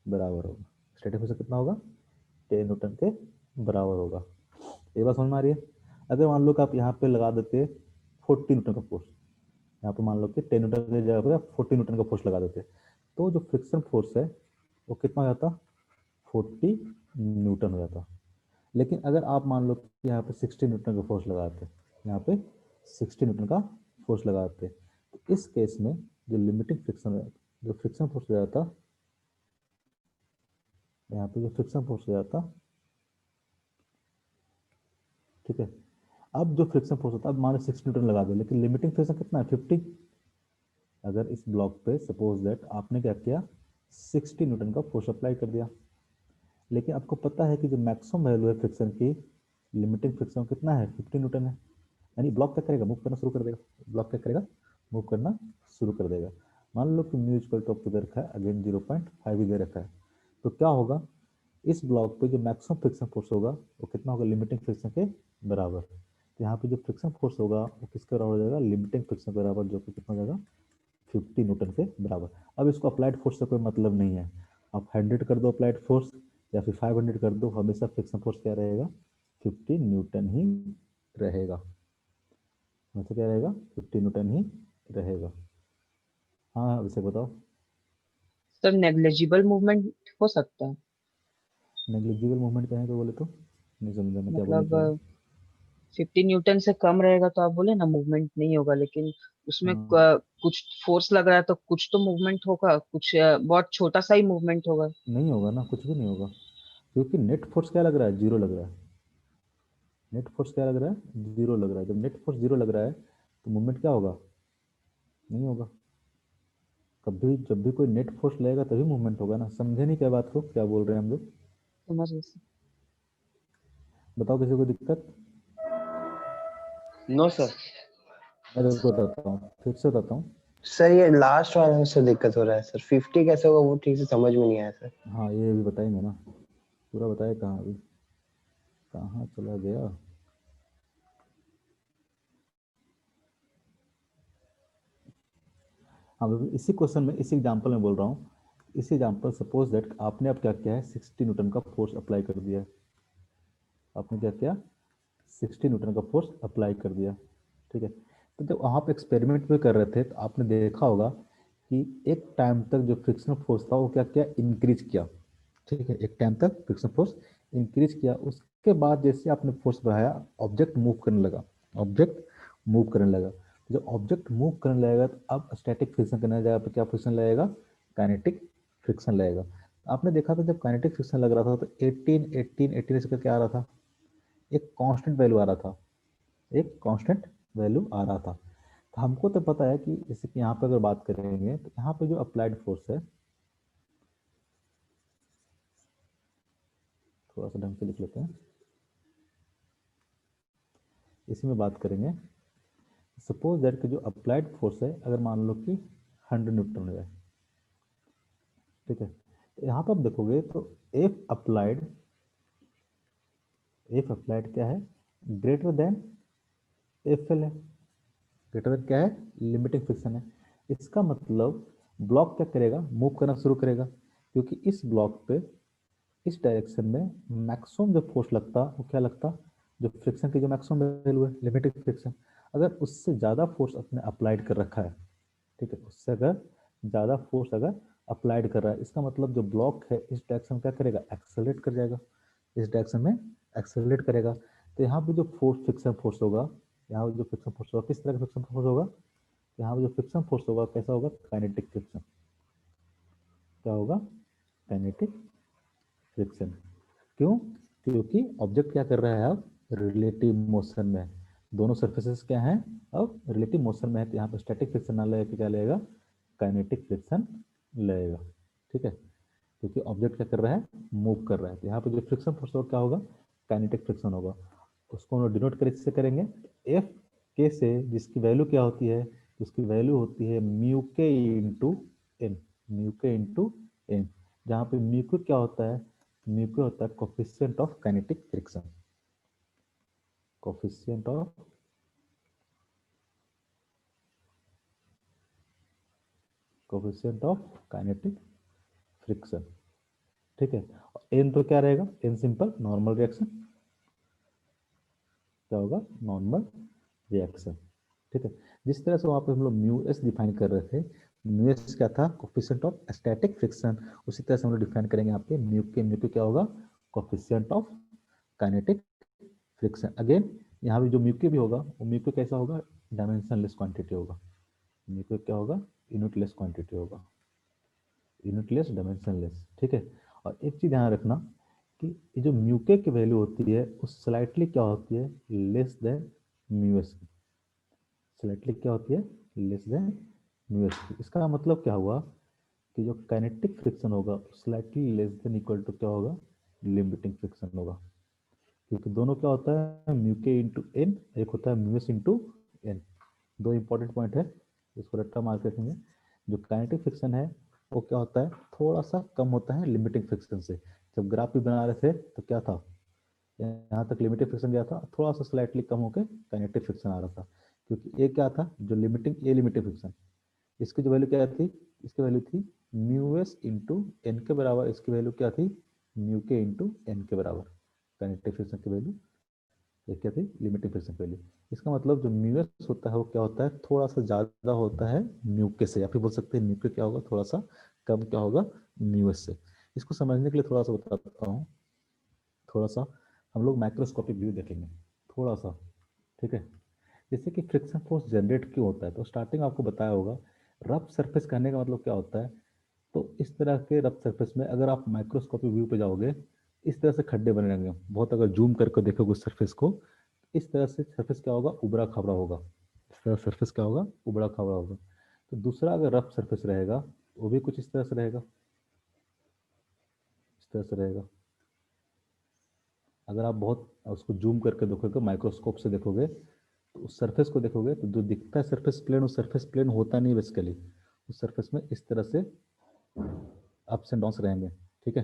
Speaker 1: बराबर होगा। स्टैटिक फ्रिक्शन कितना होगा, 10 न्यूटन के बराबर होगा। ये बात समझ में आ रही है? अगर मान लो कि आप यहाँ पे लगा देते 40 न्यूटन का फोर्स, यहाँ पे मान लो कि 10 न्यूटन की जगह पे 40 न्यूटन का फोर्स लगा देते, तो जो फ्रिक्शन फोर्स है वो कितना हो जाता, 40 न्यूटन हो जाता। लेकिन अगर आप मान लो कि यहाँ पे 60 न्यूटन का फोर्स लगाते, यहाँ पे 60 न्यूटन का फोर्स लगाते, तो इस केस में जो लिमिटिंग फ्रिक्शन है, जो फ्रिक्शन फोर्स हो जाता, यहाँ पे जो फ्रिक्शन फोर्स हो जाता, ठीक है, अब जो फ्रिक्शन फोर्स होता है, अब मान लो 60 न्यूटन लगा दो, लेकिन लिमिटिंग फ्रिक्शन कितना है, 50। अगर इस ब्लॉक पे सपोज दैट आपने क्या किया, 60 न्यूटन का फोर्स अप्लाई कर दिया, लेकिन आपको पता है कि जो मैक्सिमम वैल्यू है फ्रिक्शन की, लिमिटिंग फ्रिक्शन कितना है, 50 न्यूटन है। यानी ब्लॉक क्या करेगा, मूव करना शुरू कर देगा। ब्लॉक क्या करेगा, मूव करना शुरू कर देगा। मान लो कि म्यू इक्वल टू दे रखा है, अगेन 0.5 भी दे रखा है, तो क्या होगा, इस ब्लॉक पे जो मैक्सिमम फ्रिक्शन फोर्स होगा वो कितना होगा, लिमिटिंग फ्रिक्शन के बराबर। तो यहाँ पे जो फ्रिक्शन फोर्स होगा वो किसके बराबर हो जाएगा, लिमिटिंग फ्रिक्शन के बराबर, जो कि कितना हो जाएगा, 50 न्यूटन के बराबर। अब इसको अप्लाइड फोर्स से कोई मतलब नहीं है, आप 100 कर दो अप्लाइड फोर्स या फिर 500 कर दो, हमेशा फ्रिक्शन फोर्स क्या रहेगा, 50 न्यूटन ही रहेगा। मतलब क्या रहेगा, 50 न्यूटन ही रहेगा। हाँ वैसे बताओ।
Speaker 4: सर नेग्लिजिबल मूवमेंट हो सकता है,
Speaker 1: नेग्लिजिबल मूवमेंट क्या है, तो बोले तो नहीं समझा मैं क्या बोलना
Speaker 4: मतलब
Speaker 1: चाह रहा हूँ।
Speaker 4: 50 न्यूटन से कम रहेगा तो आप बोले ना मूवमेंट नहीं होगा, लेकिन उसमें
Speaker 1: हाँ,
Speaker 4: कुछ फोर्स लग रहा है तो कुछ तो मूवमेंट होगा, कुछ बहुत छोटा सा ही मूवमेंट होगा।
Speaker 1: नहीं होगा ना, कुछ भी नहीं होगा, क्योंकि नेट फोर्स क्या लग रहा है, जीरो लग रहा है। नेट फोर्स क्या लग रहा है, जीरो लग रहा है। जब नेट फोर्स जीरो लग रहा है तो मूवमेंट क्या होगा, नहीं होगा। कभी जब भी कोई नेट फोर्स लगेगा तभी मूवमेंट होगा ना। समझे नहीं क्या बात को, क्या बोल रहे हैं हम लोग?
Speaker 4: समझ गए सर।
Speaker 1: बताओ किसी को दिक्कत?
Speaker 2: No sir.
Speaker 1: मैं तो बताता हूँ, फिर से बताता हूँ।
Speaker 2: सर ये लास्ट वाले में से दिक्कत हो रहा है सर, 50 कैसे होगा वो ठीक से समझ में नहीं आया सर।
Speaker 1: हाँ ये भी बताएंगे ना, पूरा बताए, कहाँ अभी, कहाँ चला गया। हाँ इसी क्वेश्चन में, इसी एग्जांपल में बोल रहा हूँ। इसी एग्जांपल, सपोज दैट आपने अब क्या किया है, 60 न्यूटन का फोर्स अप्लाई कर दिया है। आपने क्या किया, 60 न्यूटन का फोर्स अप्लाई कर दिया, ठीक है। तो जब आप एक्सपेरिमेंट में कर रहे थे तो आपने देखा होगा कि एक टाइम तक जो फ्रिक्शनल फोर्स था वो क्या किया, इंक्रीज किया, ठीक है। एक टाइम तक फ्रिक्शनल फोर्स इंक्रीज किया, उसके बाद जैसे आपने फोर्स बढ़ाया, ऑब्जेक्ट मूव करने लगा, ऑब्जेक्ट मूव करने लगा। जब ऑब्जेक्ट मूव करने लगेगा तो अब स्टैटिक फ्रिक्शन करने जगह पे क्या फ्रिक्शन लगेगा, काइनेटिक फ्रिक्शन लगेगा। आपने देखा था जब काइनेटिक फ्रिक्शन लग रहा था तो 18 18 18 से क्या आ रहा था, एक कांस्टेंट वैल्यू आ रहा था, एक कांस्टेंट वैल्यू आ रहा था। तो हमको तो पता है कि जैसे कि यहाँ पे अगर बात करेंगे तो यहाँ पे जो अप्लाइड फोर्स है, थोड़ा सा ढंग से लिख लेते हैं, इसी में बात करेंगे। सपोज दैट कि जो अप्लाइड फोर्स है अगर मान लो कि 100 न्यूटन हो जाए, ठीक है। तो यहाँ पर आप देखोगे तो एफ अप्लाइड, एफ अप्लाइड क्या है, ग्रेटर देन एफ एल है। ग्रेटर देन क्या है, लिमिटिंग फ्रिक्शन है। इसका मतलब ब्लॉक क्या करेगा, मूव करना शुरू करेगा, क्योंकि इस ब्लॉक पे इस डायरेक्शन में मैक्सिमम जो फोर्स लगता वो क्या लगता, जो फ्रिक्शन की जो मैक्सिमम वैल्यू है लिमिटिंग फ्रिक्शन, अगर उससे ज़्यादा फोर्स अपने अप्लाइड कर रखा है, ठीक है, उससे अगर ज़्यादा फोर्स अगर अप्लाइड कर रहा है, इसका मतलब जो ब्लॉक है इस डायरेक्शन में क्या करेगा, एक्सेलरेट कर जाएगा, इस डायरेक्शन में एक्सेलरेट करेगा। तो यहाँ पे जो फोर्स फ्रिक्शन फोर्स होगा, यहाँ पे जो फ्रिक्शन फोर्स होगा किस तरह का फ्रिक्शन फोर्स होगा, यहाँ पे जो फ्रिक्शन फोर्स होगा कैसा होगा, काइनेटिक फ्रिक्शन। क्या होगा, काइनेटिक फ्रिक्शन। क्यों, क्योंकि ऑब्जेक्ट क्या कर रहा है अब, रिलेटिव मोशन में, दोनों सरफेसेस क्या हैं अब रिलेटिव मोशन में है, तो यहाँ पे स्टैटिक फ्रिक्शन ना लेके क्या लेगा, काइनेटिक फ्रिक्शन लेगा, ठीक है, क्योंकि ऑब्जेक्ट क्या कर रहा है, मूव कर रहा है। तो यहाँ पे जो फ्रिक्शन फोर्स होगा क्या होगा, काइनेटिक फ्रिक्शन होगा। उसको हम डिनोट कैसे करेंगे, एफ के से, जिसकी वैल्यू क्या होती है, जिसकी वैल्यू होती है म्यू के इंटू एन, म्यू के इंटू एन, जहाँ पे म्यू के क्या होता है, म्यू के होता है coefficient of kinetic friction, coefficient of kinetic friction, ठीक है। एन तो क्या रहेगा, एन सिंपल नॉर्मल रिएक्शन, क्या होगा, नॉर्मल रिएक्शन, ठीक है। जिस तरह से वहाँ पे हम लोग म्यू एस डिफाइन कर रहे थे, म्यू एस क्या था, कोफिशिएंट ऑफ स्टैटिक फ्रिक्शन, उसी तरह से हम लोग डिफाइन करेंगे यहाँ पे म्यू के क्या होगा, coefficient of kinetic friction. Again यहाँ पे जो म्यू के भी होगा वो म्यू के कैसा होगा, डायमेंशनलेस क्वांटिटी होगा, म्यू के क्या होगा, यूनिटलेस क्वांटिटी होगा, यूनिटलेस डायमेंशनलेस, ठीक है। और एक चीज ध्यान रखना कि ये जो म्यू के की वैल्यू होती है वो स्लाइटली क्या होती है, लेस देन म्यू एस की, स्लाइटली क्या होती है, लेस देन म्यू एस की। इसका मतलब क्या हुआ कि जो काइनेटिक फ्रिक्शन होगा slightly less than equal to क्या होगा, लिमिटिंग फ्रिक्शन होगा, क्योंकि दोनों क्या होता है, म्यू के इंटू एन, एक होता है म्यू एस इंटू एन। दो इंपॉर्टेंट पॉइंट है, इसको रट्टा मार के रखेंगे। जो काइनेटिक फ्रिक्शन है वो क्या होता है, थोड़ा सा कम होता है लिमिटिंग फ्रिक्शन से। जब ग्राफ भी बना रहे थे तो क्या था, यहाँ तक लिमिटिंग फ्रिक्शन गया था, थोड़ा सा स्लाइटली कम होकर काइनेटिक फ्रिक्शन आ रहा था, क्योंकि ये क्या था, जो लिमिटिंग ए लिमिटिंग फ्रिक्शन, इसकी जो वैल्यू क्या थी, इसकी वैल्यू थी म्यू एस इंटू एन के बराबर, इसकी वैल्यू क्या थी, म्यू के इंटू एन के बराबर, काइनेटिक फ्रिक्शन की वैल्यू ये क्या थी, लिमिटिंग फ्रिक्शन वैल्यू। इसका मतलब जो म्यू एस होता है वो क्या होता है, थोड़ा सा ज़्यादा होता है म्यू के से, या फिर बोल सकते हैं म्यू के क्या होगा, थोड़ा सा कम क्या होगा म्यू एस से। इसको समझने के लिए थोड़ा सा बताता हूँ, थोड़ा सा हम लोग माइक्रोस्कोपिक व्यू देखेंगे थोड़ा सा, ठीक है। जैसे कि फ्रिक्शन फोर्स जनरेट क्यों होता है, तो स्टार्टिंग आपको बताया होगा, रफ सरफेस कहने का मतलब क्या होता है, तो इस तरह के रफ सरफेस में अगर आप माइक्रोस्कोपिक व्यू पे जाओगे, इस तरह से खड्डे बने रहेंगे बहुत, अगर जूम करके देखोगे सरफेस को, इस तरह से सरफेस क्या होगा, उबड़ा खबड़ा होगा, इस तरह सरफेस क्या होगा, उबड़ा खबड़ा होगा। तो दूसरा अगर रफ सरफेस रहेगा वो भी कुछ इस तरह से रहेगा, इस तरह से रहेगा। अगर आप बहुत उसको जूम करके देखोगे, माइक्रोस्कोप से देखोगे, तो उस सरफेस को देखोगे तो जो दिखता है सरफेस प्लेन, वो सरफेस प्लेन होता नहीं बेसिकली, उस सरफेस में इस तरह से अप्स एंड डाउन्स रहेंगे, ठीक है।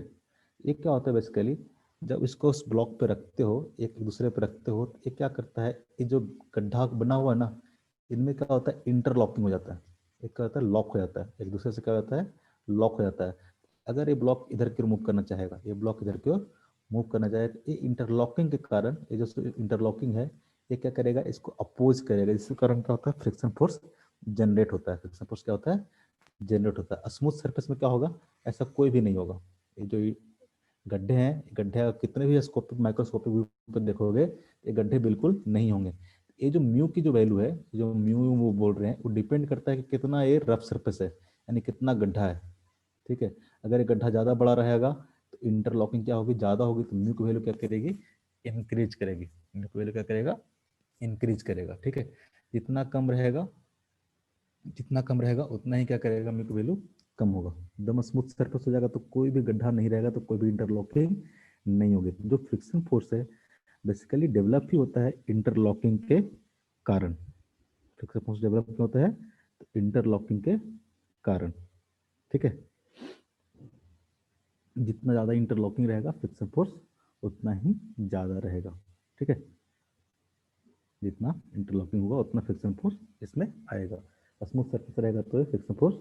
Speaker 1: ये क्या होता है बेसिकली, जब इसको उस ब्लॉक पे रखते हो, एक दूसरे पे रखते हो, तो ये क्या करता है, ये जो गड्ढा बना हुआ है ना, इनमें क्या होता है, इंटरलॉकिंग हो जाता है, एक क्या होता है, लॉक हो जाता है, एक दूसरे से क्या होता है, लॉक हो जाता है। अगर ये ब्लॉक इधर की ओर मूव करना चाहेगा, ये ब्लॉक इधर की ओर मूव करना चाहेगा, तो ये इंटरलॉकिंग के कारण, ये जो इंटरलॉकिंग है ये क्या करेगा, इसको अपोज करेगा, जिसके कारण क्या होता है, फ्रिक्शन फोर्स जनरेट होता है। फ्रिक्शन फोर्स क्या होता है, जनरेट होता है। स्मूथ सरफेस में क्या होगा, ऐसा कोई भी नहीं होगा। ये जो गड्ढे हैं, गड्ढे कितने भी स्कोपिक माइक्रोस्कोपिक व्यू पर देखोगे, ये गड्ढे बिल्कुल नहीं होंगे। ये जो म्यू की जो वैल्यू है, जो म्यू वो बोल रहे हैं, वो डिपेंड करता है कि कितना ये रफ सरफेस है, यानी कितना गड्ढा है, ठीक है। अगर ये गड्ढा ज़्यादा बड़ा रहेगा तो इंटरलॉकिंग क्या होगी, ज़्यादा होगी, तो म्यू की वैल्यू क्या करेगी, इंक्रीज करेगी, म्यू की वैल्यू क्या करेगा, इंक्रीज करेगा, ठीक है। जितना कम रहेगा, जितना कम रहेगा उतना ही क्या करेगा, म्यू की वैल्यू कम होगा। एकदम स्मूथ सरफेस हो जाएगा तो कोई भी गड्ढा नहीं रहेगा, तो कोई भी इंटरलॉकिंग नहीं होगी। जो फ्रिक्शन फोर्स है बेसिकली डेवलप ही होता है इंटरलॉकिंग के कारण। फ्रिक्शन फोर्स डेवलप क्यों होता है, तो इंटरलॉकिंग के कारण, ठीक है। जितना ज़्यादा इंटरलॉकिंग रहेगा फ्रिक्शन फोर्स उतना ही ज़्यादा रहेगा, ठीक है। जितना इंटरलॉकिंग होगा उतना फ्रिक्शन फोर्स इसमें आएगा। स्मूथ सरफेस रहेगा तो फ्रिक्शन फोर्स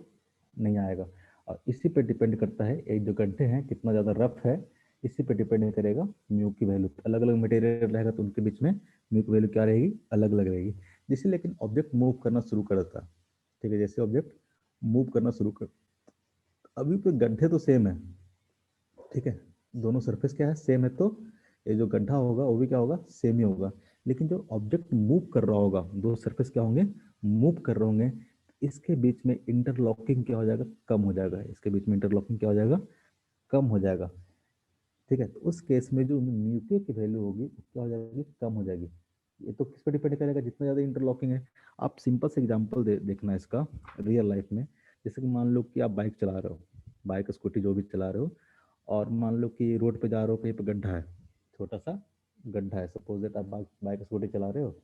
Speaker 1: नहीं आएगा। और इसी पे डिपेंड करता है एक जो गड्ढे हैं कितना ज़्यादा रफ है इसी पे डिपेंड करेगा म्यू की वैल्यू। अलग अलग मटेरियल रहेगा तो उनके बीच में म्यू की वैल्यू क्या रहेगी, अलग अलग रहेगी। जिससे लेकिन ऑब्जेक्ट मूव करना शुरू कर देता है, ठीक है, जैसे ऑब्जेक्ट मूव करना शुरू कर, अभी तो गड्ढे तो सेम है, ठीक है, दोनों सरफेस क्या है, सेम है, तो ये जो गड्ढा होगा वो भी क्या होगा, सेम ही होगा। लेकिन जो ऑब्जेक्ट मूव कर रहा होगा, दो सरफेस क्या होंगे, मूव कर रहे होंगे, इसके बीच में इंटरलॉकिंग क्या हो जाएगा, कम हो जाएगा, इसके बीच में इंटरलॉकिंग क्या हो जाएगा, कम हो जाएगा, ठीक है। तो उस केस में जो म्यूके की वैल्यू होगी वो क्या हो जाएगी, कम हो जाएगी। ये तो किस पर डिपेंड करेगा, जितना ज़्यादा इंटरलॉकिंग है। आप सिंपल से एग्जांपल देखना इसका रियल लाइफ में। जैसे कि मान लो कि आप बाइक चला रहे हो, बाइक स्कूटी जो भी चला रहे हो, और मान लो कि रोड पे जा रहे हो, कहीं पे गड्ढा है, छोटा सा गड्ढा है, सपोज दैट आप बाइक स्कूटी चला रहे हो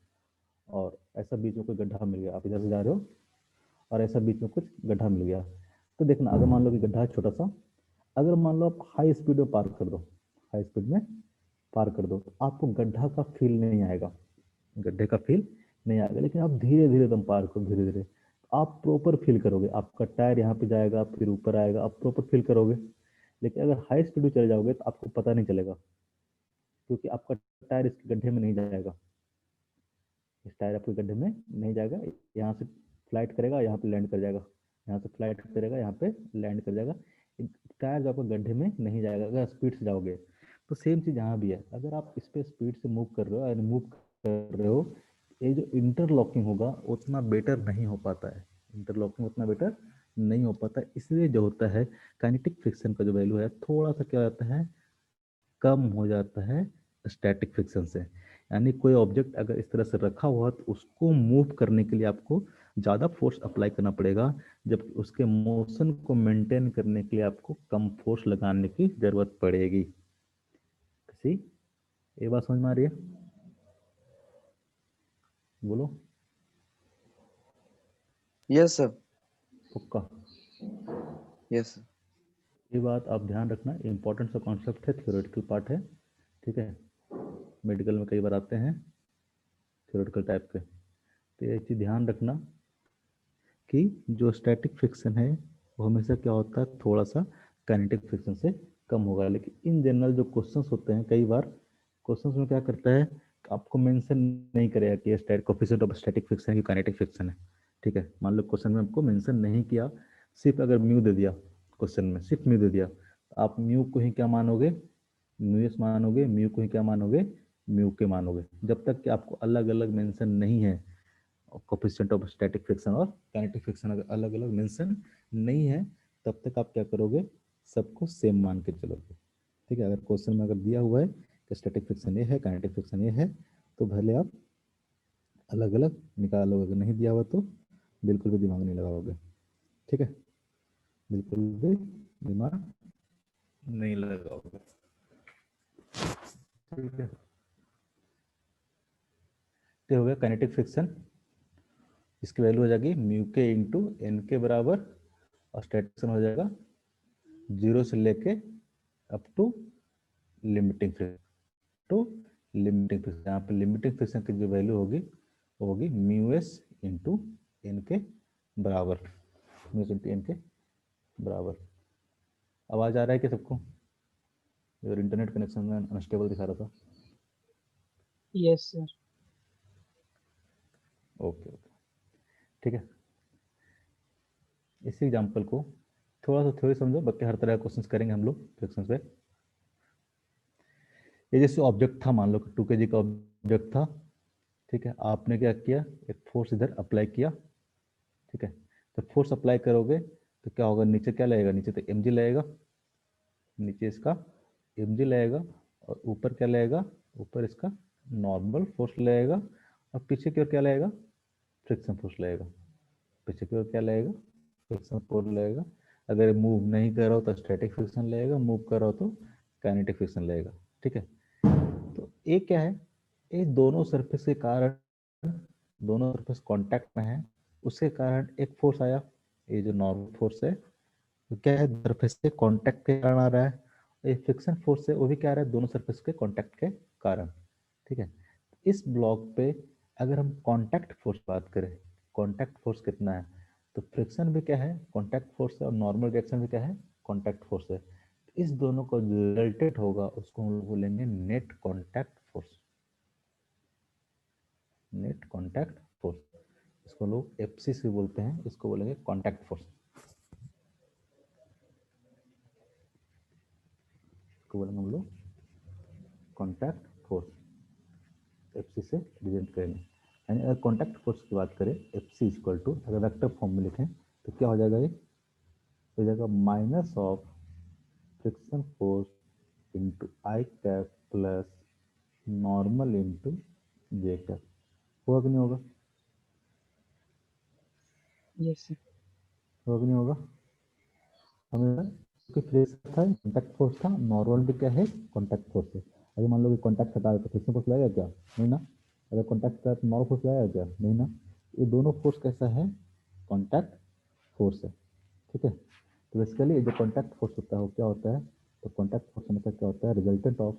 Speaker 1: और ऐसा बीच में कोई गड्ढा मिल गया, आप इधर से जा रहे हो और ऐसा बीच में कुछ गड्ढा मिल गया। तो देखना, अगर मान लो कि गड्ढा है छोटा सा, अगर मान लो आप हाई स्पीड में पार कर दो, हाई स्पीड में पार कर दो, तो आपको गड्ढा का फील नहीं आएगा, गड्ढे का फील नहीं आएगा। लेकिन आप धीरे धीरे तुम पार करो, धीरे धीरे आप प्रॉपर फील करोगे, आपका टायर यहाँ पे जाएगा फिर ऊपर आएगा, आप प्रॉपर फील करोगे। लेकिन अगर हाई स्पीड में चले जाओगे तो आपको पता नहीं चलेगा, क्योंकि आपका टायर इस गड्ढे में नहीं जाएगा, इस टायर आपके गड्ढे में नहीं जाएगा, यहाँ से फ्लाइट करेगा, यहाँ पे लैंड कर जाएगा, यहाँ से फ्लाइट करेगा, यहाँ पे लैंड कर जाएगा, टायर जो आपका गड्ढे में नहीं जाएगा अगर स्पीड से जाओगे। तो सेम चीज़ यहाँ भी है, अगर आप इस पे स्पीड से मूव कर रहे हो, मूव कर रहे हो, ये जो इंटरलॉकिंग होगा उतना बेटर नहीं हो पाता है, इंटरलॉकिंग उतना बेटर नहीं हो पाता, इसलिए जो होता है काइनेटिक फ्रिक्शन का जो वैल्यू है थोड़ा सा क्या होता है, कम हो जाता है स्टैटिक फ्रिक्शन से। यानी कोई ऑब्जेक्ट अगर इस तरह से रखा हुआ तो उसको मूव करने के लिए आपको ज़्यादा फोर्स अप्लाई करना पड़ेगा, जबकि उसके मोशन को मेंटेन करने के लिए आपको कम फोर्स लगाने की ज़रूरत पड़ेगी। किसी ये बात समझ में आ रही है, बोलो।
Speaker 5: Yes sir.
Speaker 1: पक्का?
Speaker 5: Yes sir.
Speaker 1: ये बात आप ध्यान रखना, इंपॉर्टेंट सा कॉन्सेप्ट है, थ्योरेटिकल पार्ट है, ठीक है, मेडिकल में कई बार आते हैं थ्योरेटिकल टाइप के। तो ये चीज़ ध्यान रखना कि जो स्टैटिक फ्रिक्शन है वो हमेशा क्या होता है, थोड़ा सा काइनेटिक फ्रिक्शन से कम होगा। लेकिन इन जनरल जो क्वेश्चंस होते हैं, कई बार क्वेश्चंस में क्या करता है, आपको मेंशन नहीं करेगा कि ये कोएफिशिएंट ऑफ स्टैटिक फ्रिक्शन है कि काइनेटिक फ्रिक्शन है, ठीक है। मान लो क्वेश्चन में आपको मेंशन नहीं किया, सिर्फ अगर म्यू दे दिया, क्वेश्चन में सिर्फ म्यू दे दिया, तो आप म्यू को ही क्या मानोगे, म्यू एस मानोगे, म्यू को ही क्या मानोगे, म्यू के मानोगे, जब तक कि आपको अलग अलग मेंशन नहीं है। कोएफिशिएंट ऑफ स्टैटिक फ्रिक्शन और काइनेटिक फ्रिक्शन अगर अलग अलग मेंशन नहीं है, तब तक आप क्या करोगे, सबको सेम मान के चलोगे, ठीक है। अगर क्वेश्चन में अगर दिया हुआ है कि स्टैटिक फ्रिक्शन ये है, काइनेटिक फ्रिक्शन ये है, तो भले आप अलग अलग निकालोगे, अगर नहीं दिया हुआ तो बिल्कुल भी दिमाग नहीं लगाओगे, ठीक है, बिल्कुल भी दिमाग नहीं लगाओगे, ठीक है। तो हो गया काइनेटिक फ्रिक्शन, इसकी वैल्यू हो जाएगी म्यू के इंटू एन के बराबर, और स्टैटिक फ्रिक्शन हो जाएगा 0 से लेके up to limiting friction, to limiting friction. यहाँ पे लिमिटिंग फ्रिक्शन की जो वैल्यू होगी वो होगी म्यू एस इंटू एन के बराबर, म्यू एस इंटू एन के बराबर। आवाज आ रहा है क्या सबको? और इंटरनेट कनेक्शन में अनस्टेबल दिखा रहा था।
Speaker 4: Yes sir.
Speaker 1: ओके ओके, ठीक है। इसी एग्जांपल को थोड़ा सा थ्योरी समझो, बाकी हर तरह का क्वेश्चंस करेंगे हम लोग फ्रिक्शंस पे। ये जैसे ऑब्जेक्ट था, मान लो 2 kg का ऑब्जेक्ट था, ठीक है, आपने क्या किया, एक फोर्स इधर अप्लाई किया, ठीक है। तो फोर्स अप्लाई करोगे तो क्या होगा, नीचे क्या लगेगा, नीचे तो mg लगेगा, नीचे इसका mg लगेगा, और ऊपर क्या लगेगा, ऊपर इसका नॉर्मल फोर्स लगेगा, और पीछे की ओर क्या लगेगा, फ्रिक्शन फोर्स लगेगा, पीछे की ओर क्या लगेगा, फ्रिक्शन फोर्स लगेगा। अगर मूव नहीं कर रहा हो तो स्टैटिक फ्रिक्शन लगेगा, मूव कर रहा हो तो काइनेटिक फ्रिक्शन लगेगा, ठीक है। तो ये क्या है, ये दोनों सरफेस के कारण, दोनों सरफेस कांटेक्ट में है, उसके कारण एक फोर्स आया, ये जो नॉर्मल फोर्स है वो क्या है, सरफेस के कांटेक्ट के कारण आ रहा है। ये फ्रिक्शन फोर्स है वो भी क्या आ रहा है, दोनों सरफेस के कांटेक्ट के कारण, ठीक है। इस ब्लॉक पे अगर हम कांटेक्ट फोर्स बात करें, कांटेक्ट फोर्स कितना है, तो फ्रिक्शन भी क्या है, कांटेक्ट फोर्स है, और नॉर्मल रिएक्शन भी क्या है, कांटेक्ट फोर्स है। इस दोनों का जो रिजल्टेंट होगा उसको हम लोग बोलेंगे net contact force. Net contact force, इसको लोग एफसी से बोलते हैं, इसको बोलेंगे कांटेक्ट फोर्स। इसको बोलेंगे हम लोग कांटेक्ट फोर्स, एफसी से रिप्रेजेंट करेंगे। यानी अगर कांटेक्ट फोर्स की बात करें, एफसी इक्वल टू, अगर वेक्टर फॉर्म में लिखें तो क्या हो जाएगा, ये हो जाएगा minus of friction force into I cap plus normal into J cap. होगा कि नहीं होगा?
Speaker 4: Yes sir.
Speaker 1: होगा कि नहीं होगा? हमें फ्रिक्शन था कॉन्टैक्ट फोर्स था, नॉर्मल भी क्या है कॉन्टैक्ट फोर्स है। अगर मान लो कि कॉन्टैक्ट हटा तो फ्रिक्शन फोर्स लगेगा क्या? नहीं ना। अगर कॉन्टैक्ट हटा तो नॉर्मल फोर्स लगेगा क्या? नहीं ना। ये दोनों फोर्स कैसा है? कॉन्टैक्ट फोर्स है। ठीक है, तो बेसिकली जो कॉन्टैक्ट फोर्स होता है वो क्या होता है? तो कॉन्टैक्ट फोर्स मतलब क्या होता है? रिजल्टेंट ऑफ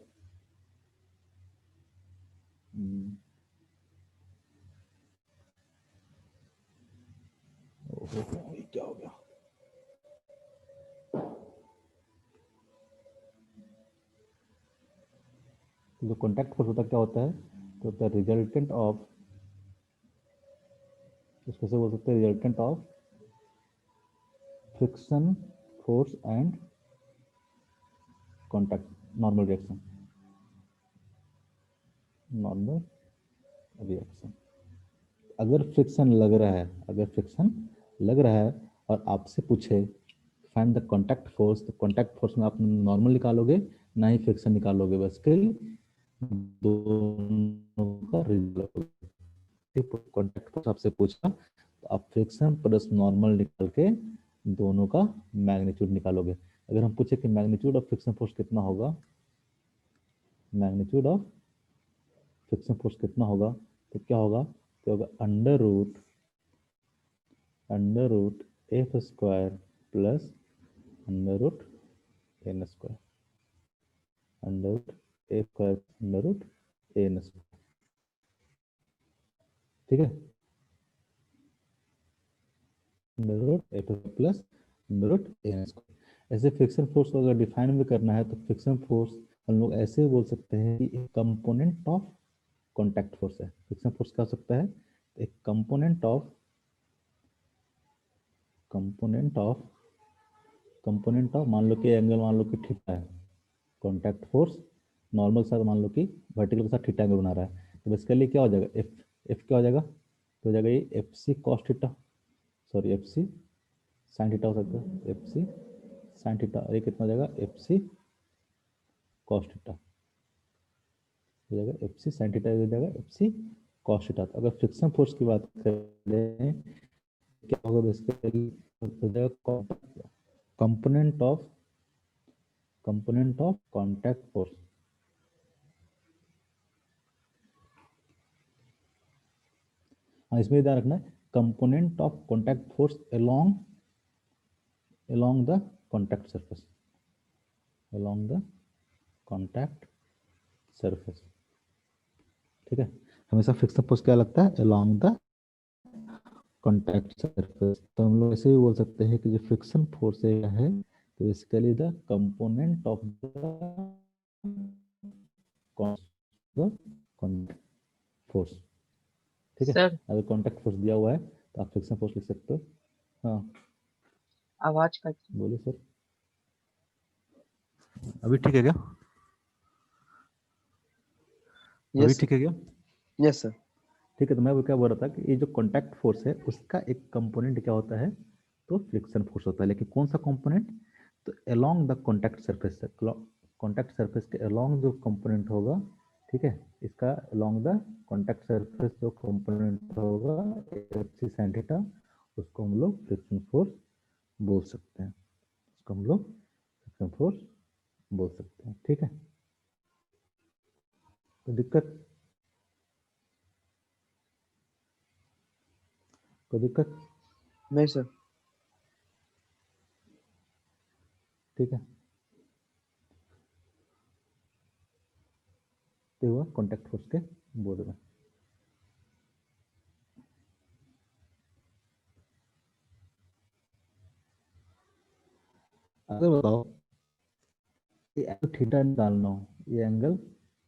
Speaker 1: क्या हो गया, जो कॉन्टैक्ट फोर्स होता क्या होता है? तो होता है रिजल्टेंट ऑफ, इसको से बोल सकते हैं resultant of friction force and contact normal reaction. Normal reaction, अगर फ्रिक्शन लग रहा है, अगर फ्रिक्शन लग रहा है और आपसे पूछे फाइंड द कॉन्टैक्ट फोर्स, तो कॉन्टैक्ट फोर्स में आप नॉर्मल निकालोगे ना ही फ्रिक्शन निकालोगे, बस के दोनों का रिजल्ट। कॉन्टैक्ट फोर्स आपसे पूछा तो आप फ्रिक्शन प्लस नॉर्मल निकाल के दोनों का मैग्नीट्यूड निकालोगे। अगर हम पूछे कि मैग्नीट्यूड ऑफ फ्रिक्शन फोर्स कितना होगा, मैग्नीट्यूड ऑफ फ्रिक्शन फोर्स कितना होगा, तो क्या होगा? तो होगा under root F square plus under root N square, under root F square under root N square. ठीक है, under root F plus under root N square. ऐसे फ्रिक्शन फोर्स को अगर डिफाइन भी करना है तो फ्रिक्शन फोर्स हम लोग ऐसे भी बोल सकते हैं कि एक कंपोनेंट ऑफ कॉन्टैक्ट फोर्स है। फ्रिक्शन फोर्स क्या हो सकता है? एक कंपोनेंट ऑफ मान लो कि एंगल, मान लो कि थीटा है, कॉन्टैक्ट फोर्स नॉर्मल साथ मान लो कि वर्टिकल के साथ थीटा एंगल बना रहा है, तो बेसिकली क्या हो जाएगा? एफ क्या हो जाएगा? तो हो जाएगा ये F C cos theta, sorry F C sine theta हो सकता है, एफ सी साइन थीटा, और ये कितना हो जाएगा? एफ सी कॉस थीटा हो जाएगा, एफ सी साइन थीटा हो जाएगा एफ सी कॉस थीटा। अगर फ्रिक्शन फोर्स की बात करें क्या होगा? बेसिकली हो जाएगा कंपोनेंट ऑफ कॉन्टैक्ट फोर्स। हाँ, इसमें ध्यान रखना है component of contact force along the contact surface, along the contact surface। ठीक है, हमेशा फ्रिक्शन फोर्स क्या लगता है? along the contact surface। तो हम लोग ऐसे भी बोल सकते हैं कि जो फ्रिक्शन फोर्स है तो basically the component of the contact force. ठीक है,
Speaker 4: सर
Speaker 1: अगर कॉन्टैक्ट फोर्स दिया हुआ है तो आप फ्रिक्शन फोर्स लिख सकते हो। हाँ
Speaker 4: आवाज कट।
Speaker 1: बोलिए सर, अभी ठीक है क्या? अभी
Speaker 5: Yes, sir.
Speaker 1: ठीक है क्या?
Speaker 5: Yes, sir.
Speaker 1: ठीक है, तो मैं वो क्या बोल रहा था कि ये जो कॉन्टैक्ट फोर्स है उसका एक कंपोनेंट क्या होता है? तो फ्रिक्शन फोर्स होता है। लेकिन कौन सा कंपोनेंट? तो along the contact surface, contact surface के अलोंग जो कंपोनेंट होगा, ठीक है, इसका अलोंग द कॉन्टैक्ट सरफेस जो कंपोनेंट होगा एफ सी साइन थीटा, उसको हम लोग फ्रिक्शन फोर्स बोल सकते हैं, उसको हम लोग फ्रिक्शन फोर्स बोल सकते हैं। ठीक है, तो दिक्कत, कोई दिक्कत?
Speaker 5: नहीं sir.
Speaker 1: ठीक है, तो हुआ कॉन्टैक्ट फोर्स के बोर्ड में। अगर बताओ ये एंगल थीटा निकालना हो, ये एंगल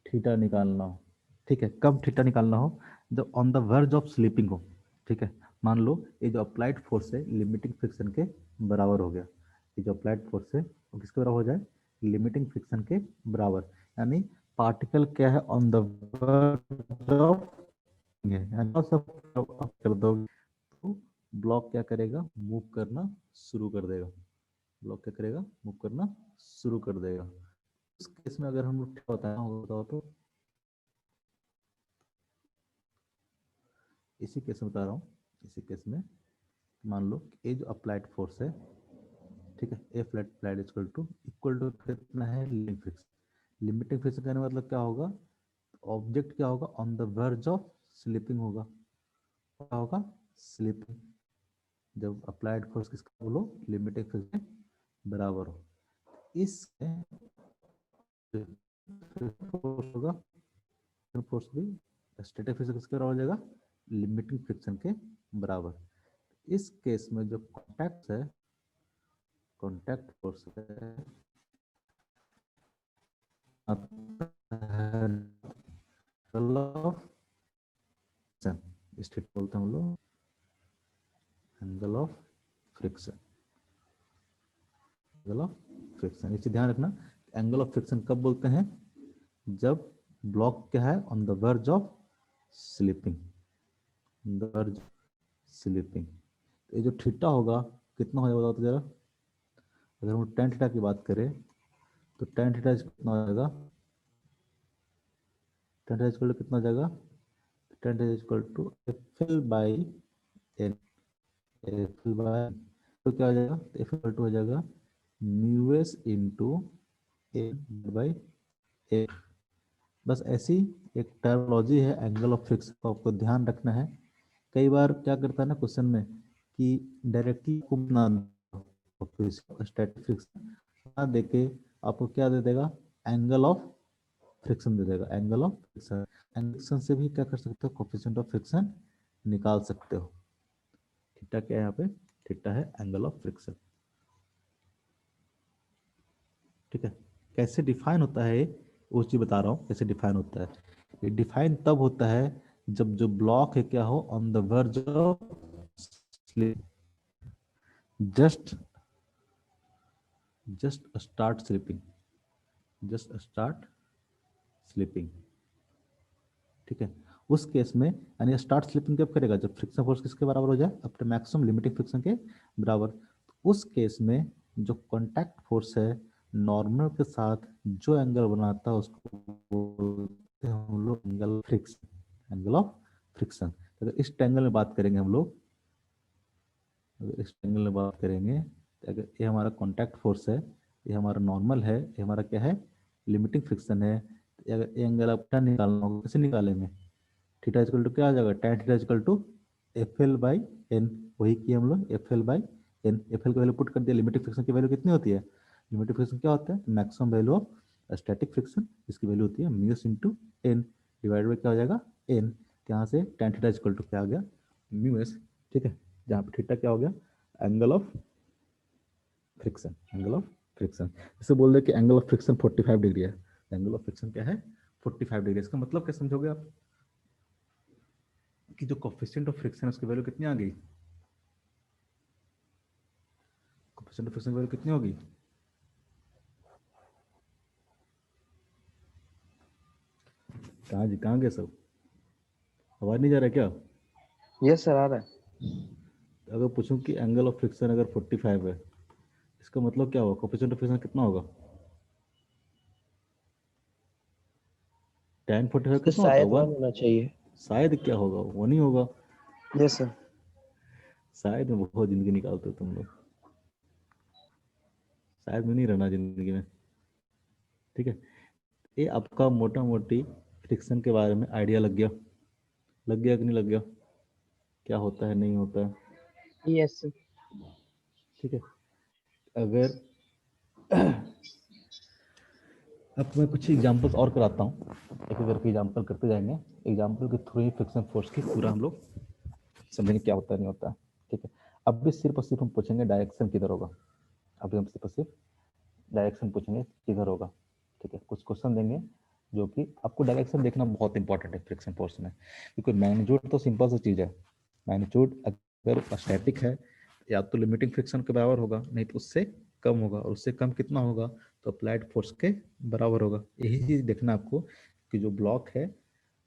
Speaker 1: थीटा निकालना हो, ठीक है। कब थीटा निकालना हो? जब on the verge of slipping हो, ठीक है। मान लो ये जो अप्लाइड फोर्स है लिमिटिंग फ्रिक्शन के बराबर हो गया, ये जो अप्लाइड फोर्स है वो किसके बराबर हो जाए? लिमिटिंग फ्रिक्शन के बराबर, यानी पार्टिकल क्या है? ऑन द वर्ज ऑफ, सब कर दोगे तो ब्लॉक क्या करेगा? मूव करना शुरू कर देगा। ब्लॉक क्या करेगा? मूव करना शुरू कर देगा। उस केस में अगर हम लोग क्या होता है तो इसी केस में बता रहा हूँ, इसी केस में मान लो कि ये जो अप्लाइड फोर्स है, ठीक है, ए फ्लैट फ्लैट इक्वल टू कितना है? Limiting friction. लिमिटिंग फ्रिक्शन का मतलब क्या होगा? ऑब्जेक्ट क्या होगा? On the verge of slipping होगा। क्या होगा? स्लिपिंग। जब अप्लाइड फोर्स किसका बोलो? लिमिटिंग फ्रिक्शन बराबर हो, इस फोर्स होगा, फोर्स भी स्टैटिक फ्रिक्शन किसके बराबर हो जाएगा? लिमिटिंग फ्रिक्शन के बराबर। इस केस में जो कॉन्टैक्ट है, कॉन्टैक्ट फोर्स है एंगल ऑफ फ्रिक्शन, स्टेट बोलते हैं हम लोग angle of friction. Angle of friction, इसे ध्यान रखना। एंगल ऑफ फ्रिक्शन कब बोलते हैं? जब ब्लॉक क्या है? On the verge of slipping, verge slipping. ये जो थीटा होगा कितना हो जाएगा बताओ तो जरा। अगर हम tan थीटा की बात करें तो tan थीटा कितना हो जाएगा? tan थीटा इक्वल टू कितना हो जाएगा? tan theta equal to FL by n, FL by तो क्या हो जाएगा? FL इक्वल टू हो जाएगा mu s into n by a। बस ऐसी एक टर्मोलॉजी है एंगल ऑफ फ्रिक्शन को आपको ध्यान रखना है। कई बार क्या करता है ना क्वेश्चन में कि डायरेक्टली स्टैटिक फ्रिक्शन ना देके आपको क्या दे देगा? एंगल ऑफ फ्रिक्शन दे देगा। एंगल ऑफ फ्रिक्शन, फ्रिक्शन से भी क्या कर सकते हो? कोफिशिएंट ऑफ फ्रिक्शन निकाल सकते हो। थीटा क्या है यहाँ पे? थीटा है एंगल ऑफ फ्रिक्शन, ठीक है। कैसे डिफाइन होता है वो चीज बता रहा हूँ, कैसे डिफाइन होता है। ये डिफाइन तब होता है जब जो ब्लॉक है क्या हो? On the verge of slip, just start slipping, just start slipping, ठीक है। उस केस में यानी स्टार्ट स्लिपिंग कब करेगा? जब फ्रिक्शन फोर्स किसके बराबर हो जाए? अपने मैक्सिमम लिमिटिंग फ्रिक्शन के बराबर। उस केस में जो कांटेक्ट फोर्स है नॉर्मल के साथ जो एंगल बनाता है उसको बोलते हैं हम लोग angle friction, angle of friction. अगर इस एंगल में बात करेंगे हम लोग, अगर इस एंगल में बात करेंगे तो अगर ये हमारा कांटेक्ट फोर्स है, ये हमारा नॉर्मल है, ये हमारा क्या है? लिमिटिंग फ्रिक्शन है। तो अगर ये एंगल आप क्या निकालना होगा? कैसे निकालेंगे? थीटा इक्वल टू क्या आ जाएगा? tan theta equal to FL by n। वही किया हम लोग, FL बाई n। FL की वैल्यू पुट कर दिया। लिमिटिंग फ्रिक्शन की वैल्यू कितनी होती है? लिमिटिंग फ्रिक्शन क्या होता है? Maximum value of static friction, इसकी वैल्यू होती है म्यूस इंटू n डिवाइड बाई क्या हो जाएगा? n। यहाँ से tan थीटा इक्वल टू क्या आ गया? म्यूस, ठीक है। जहाँ पे थीटा क्या हो गया? Angle of friction, angle of friction. इसे बोल दे कि एंगल ऑफ फ्रिक्शन 45 डिग्री है। एंगल ऑफ फ्रिक्शन क्या है? 45 डिग्री। इसका मतलब क्या समझोगे आप? कि जो कोफिशिएंट ऑफ फ्रिक्शन उसकी वैल्यू कितनी आ गई? कोफिशिएंट ऑफ फ्रिक्शन की वैल्यू कितनी होगी? कहाँ जी, कहाँ गए सब? आवाज नहीं जा रहा क्या?
Speaker 5: यस सर, आ रहा है।
Speaker 1: अगर पूछूं कि एंगल ऑफ फ्रिक्शन अगर 45 है, इसका मतलब क्या होगा? कोफिशिएंट ऑफ फ्रिक्शन कितना होगा? tan 45
Speaker 2: तो
Speaker 1: कितना होता
Speaker 2: शायद
Speaker 1: होगा?
Speaker 2: 1 होना चाहिए।
Speaker 1: शायद क्या होगा? वो नहीं होगा।
Speaker 5: Yes sir.
Speaker 1: शायद में बहुत जिंदगी निकालते हो तुम लोग। शायद में नहीं रहना जिंदगी में, ठीक है। ये आपका मोटा मोटी फ्रिक्शन के बारे में आइडिया लग गया? लग गया कि नहीं लग गया? क्या होता है, नहीं होता है,
Speaker 4: यस सर।
Speaker 1: ठीक है। अगर अब मैं कुछ एग्जांपल्स और कराता हूँ, एक एक करके एग्जांपल करते जाएंगे। एग्जांपल के थ्रू ही फ्रिक्शन फोर्स की पूरा हम लोग समझेंगे क्या होता है, नहीं होता है, ठीक है। अब भी सिर्फ और सिर्फ हम पूछेंगे डायरेक्शन किधर होगा। अभी हम सिर्फ और सिर्फ डायरेक्शन पूछेंगे किधर होगा, ठीक है। कुछ क्वेश्चन देंगे जो कि आपको डायरेक्शन देखना बहुत इंपॉर्टेंट है फ्रिक्शन फोर्स में, क्योंकि मैग्नीट्यूड तो सिंपल सी चीज़ है। मैग्नीट्यूड अगर स्टैटिक है या तो लिमिटिंग फ्रिक्शन के बराबर होगा, नहीं तो उससे कम होगा, और उससे कम कितना होगा तो अप्लाइड फोर्स के बराबर होगा। यही चीज़ देखना आपको कि जो ब्लॉक है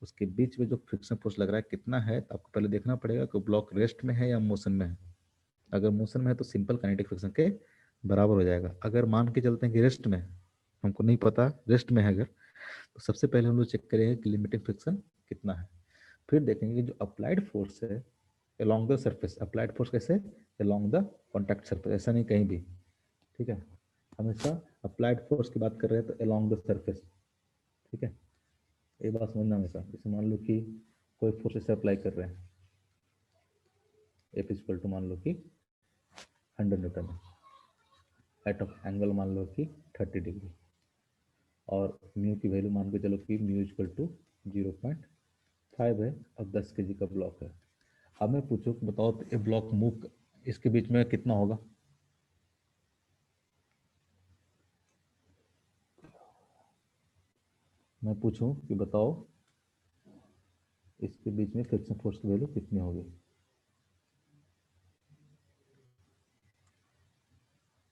Speaker 1: उसके बीच में जो फ्रिक्शन फोर्स लग रहा है कितना है। तो आपको पहले देखना पड़ेगा कि ब्लॉक रेस्ट में है या मोशन में है। अगर मोशन में है तो सिंपल काइनेटिक फ्रिक्शन के बराबर हो जाएगा। अगर मान के चलते हैं कि रेस्ट में, हमको नहीं पता रेस्ट में है अगर, तो सबसे पहले हम लोग चेक करेंगे कि लिमिटिंग फ्रिक्शन कितना है। फिर देखेंगे जो अप्लाइड फोर्स है along the surface, applied force कैसे along द कॉन्टैक्ट सरफेस, ऐसा नहीं कहीं भी, ठीक है। हमेशा अप्लाइड फोर्स की बात कर रहे हैं तो along द सरफेस, ठीक है। ये बात समझना हमेशा। जैसे मान लो कि कोई फोर्स इसे अप्लाई कर रहे हैं, एफ इक्वल टू मान लो कि 100 न्यूटन है, एट ऑफ एंगल मान लो कि 30 डिग्री, और म्यू की वैल्यू मान के चलो कि म्यू इक्वल टू 0.5 है, और 10 kg का ब्लॉक है। अब मैं पूछूं कि बताओ तो ये ब्लॉक मूव इसके बीच में कितना होगा? मैं पूछूं कि बताओ इसके बीच में फ्रिक्शन फोर्स की वैल्यू कितनी होगी?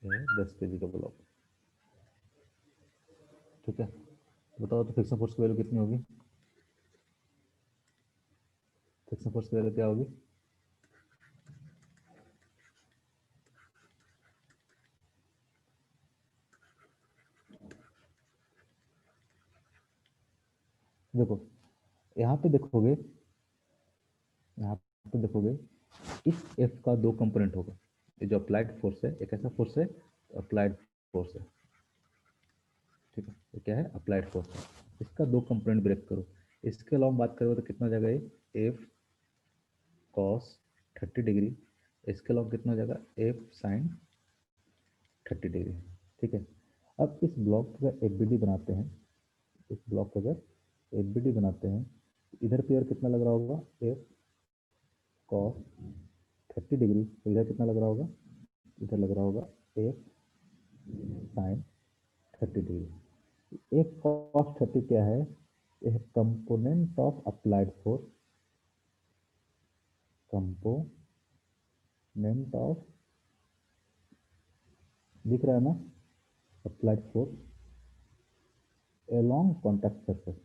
Speaker 1: ये 10 kg का ब्लॉक, ठीक है। बताओ तो फ्रिक्शन फोर्स की वैल्यू कितनी होगी? फ्रिक्शन फोर्स की वैल्यू क्या होगी? देखो यहाँ पे देखोगे, यहाँ पे देखोगे इस एफ का दो कंपोनेंट होगा। ये जो अप्लाइड फोर्स है एक ऐसा फोर्स है, अप्लाइड फोर्स है, ठीक है। ये क्या है? अप्लाइड फोर्स है। इसका दो कंपोनेंट ब्रेक करो। इसके अलावा बात करोगे तो कितना हो जाएगा? ये एफ कॉस 30 डिग्री, इसके अलावा कितना हो जाएगा? एफ साइन 30 डिग्री, ठीक है। अब इस ब्लॉक का एफ बी डी बनाते हैं, इस ब्लॉक का अगर एफ बी डी बनाते हैं, इधर पे और कितना लग रहा होगा? एफ कॉस 30 डिग्री, तो इधर कितना लग रहा होगा? इधर लग रहा होगा F sine 30 degree. F cos 30 क्या है? यह component of applied force, component of, दिख रहा है ना, applied force along contact surface,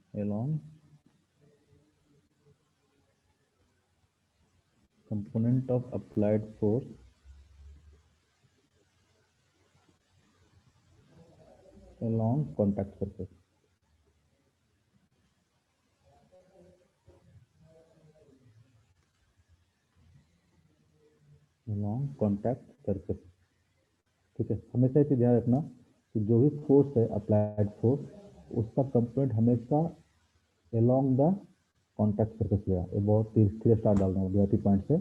Speaker 1: along component of applied force along contact surface, along contact surface, ठीक है। हमेशा इसे ध्यान रखना कि जो भी फोर्स है अप्लाइड फोर्स, उसका कंपोनेंट हमेशा along द कॉन्टैक्ट सरफेस लेगा। ये बहुत तीसरे स्टार डाल रहा हूँ वीआईपी पॉइंट से।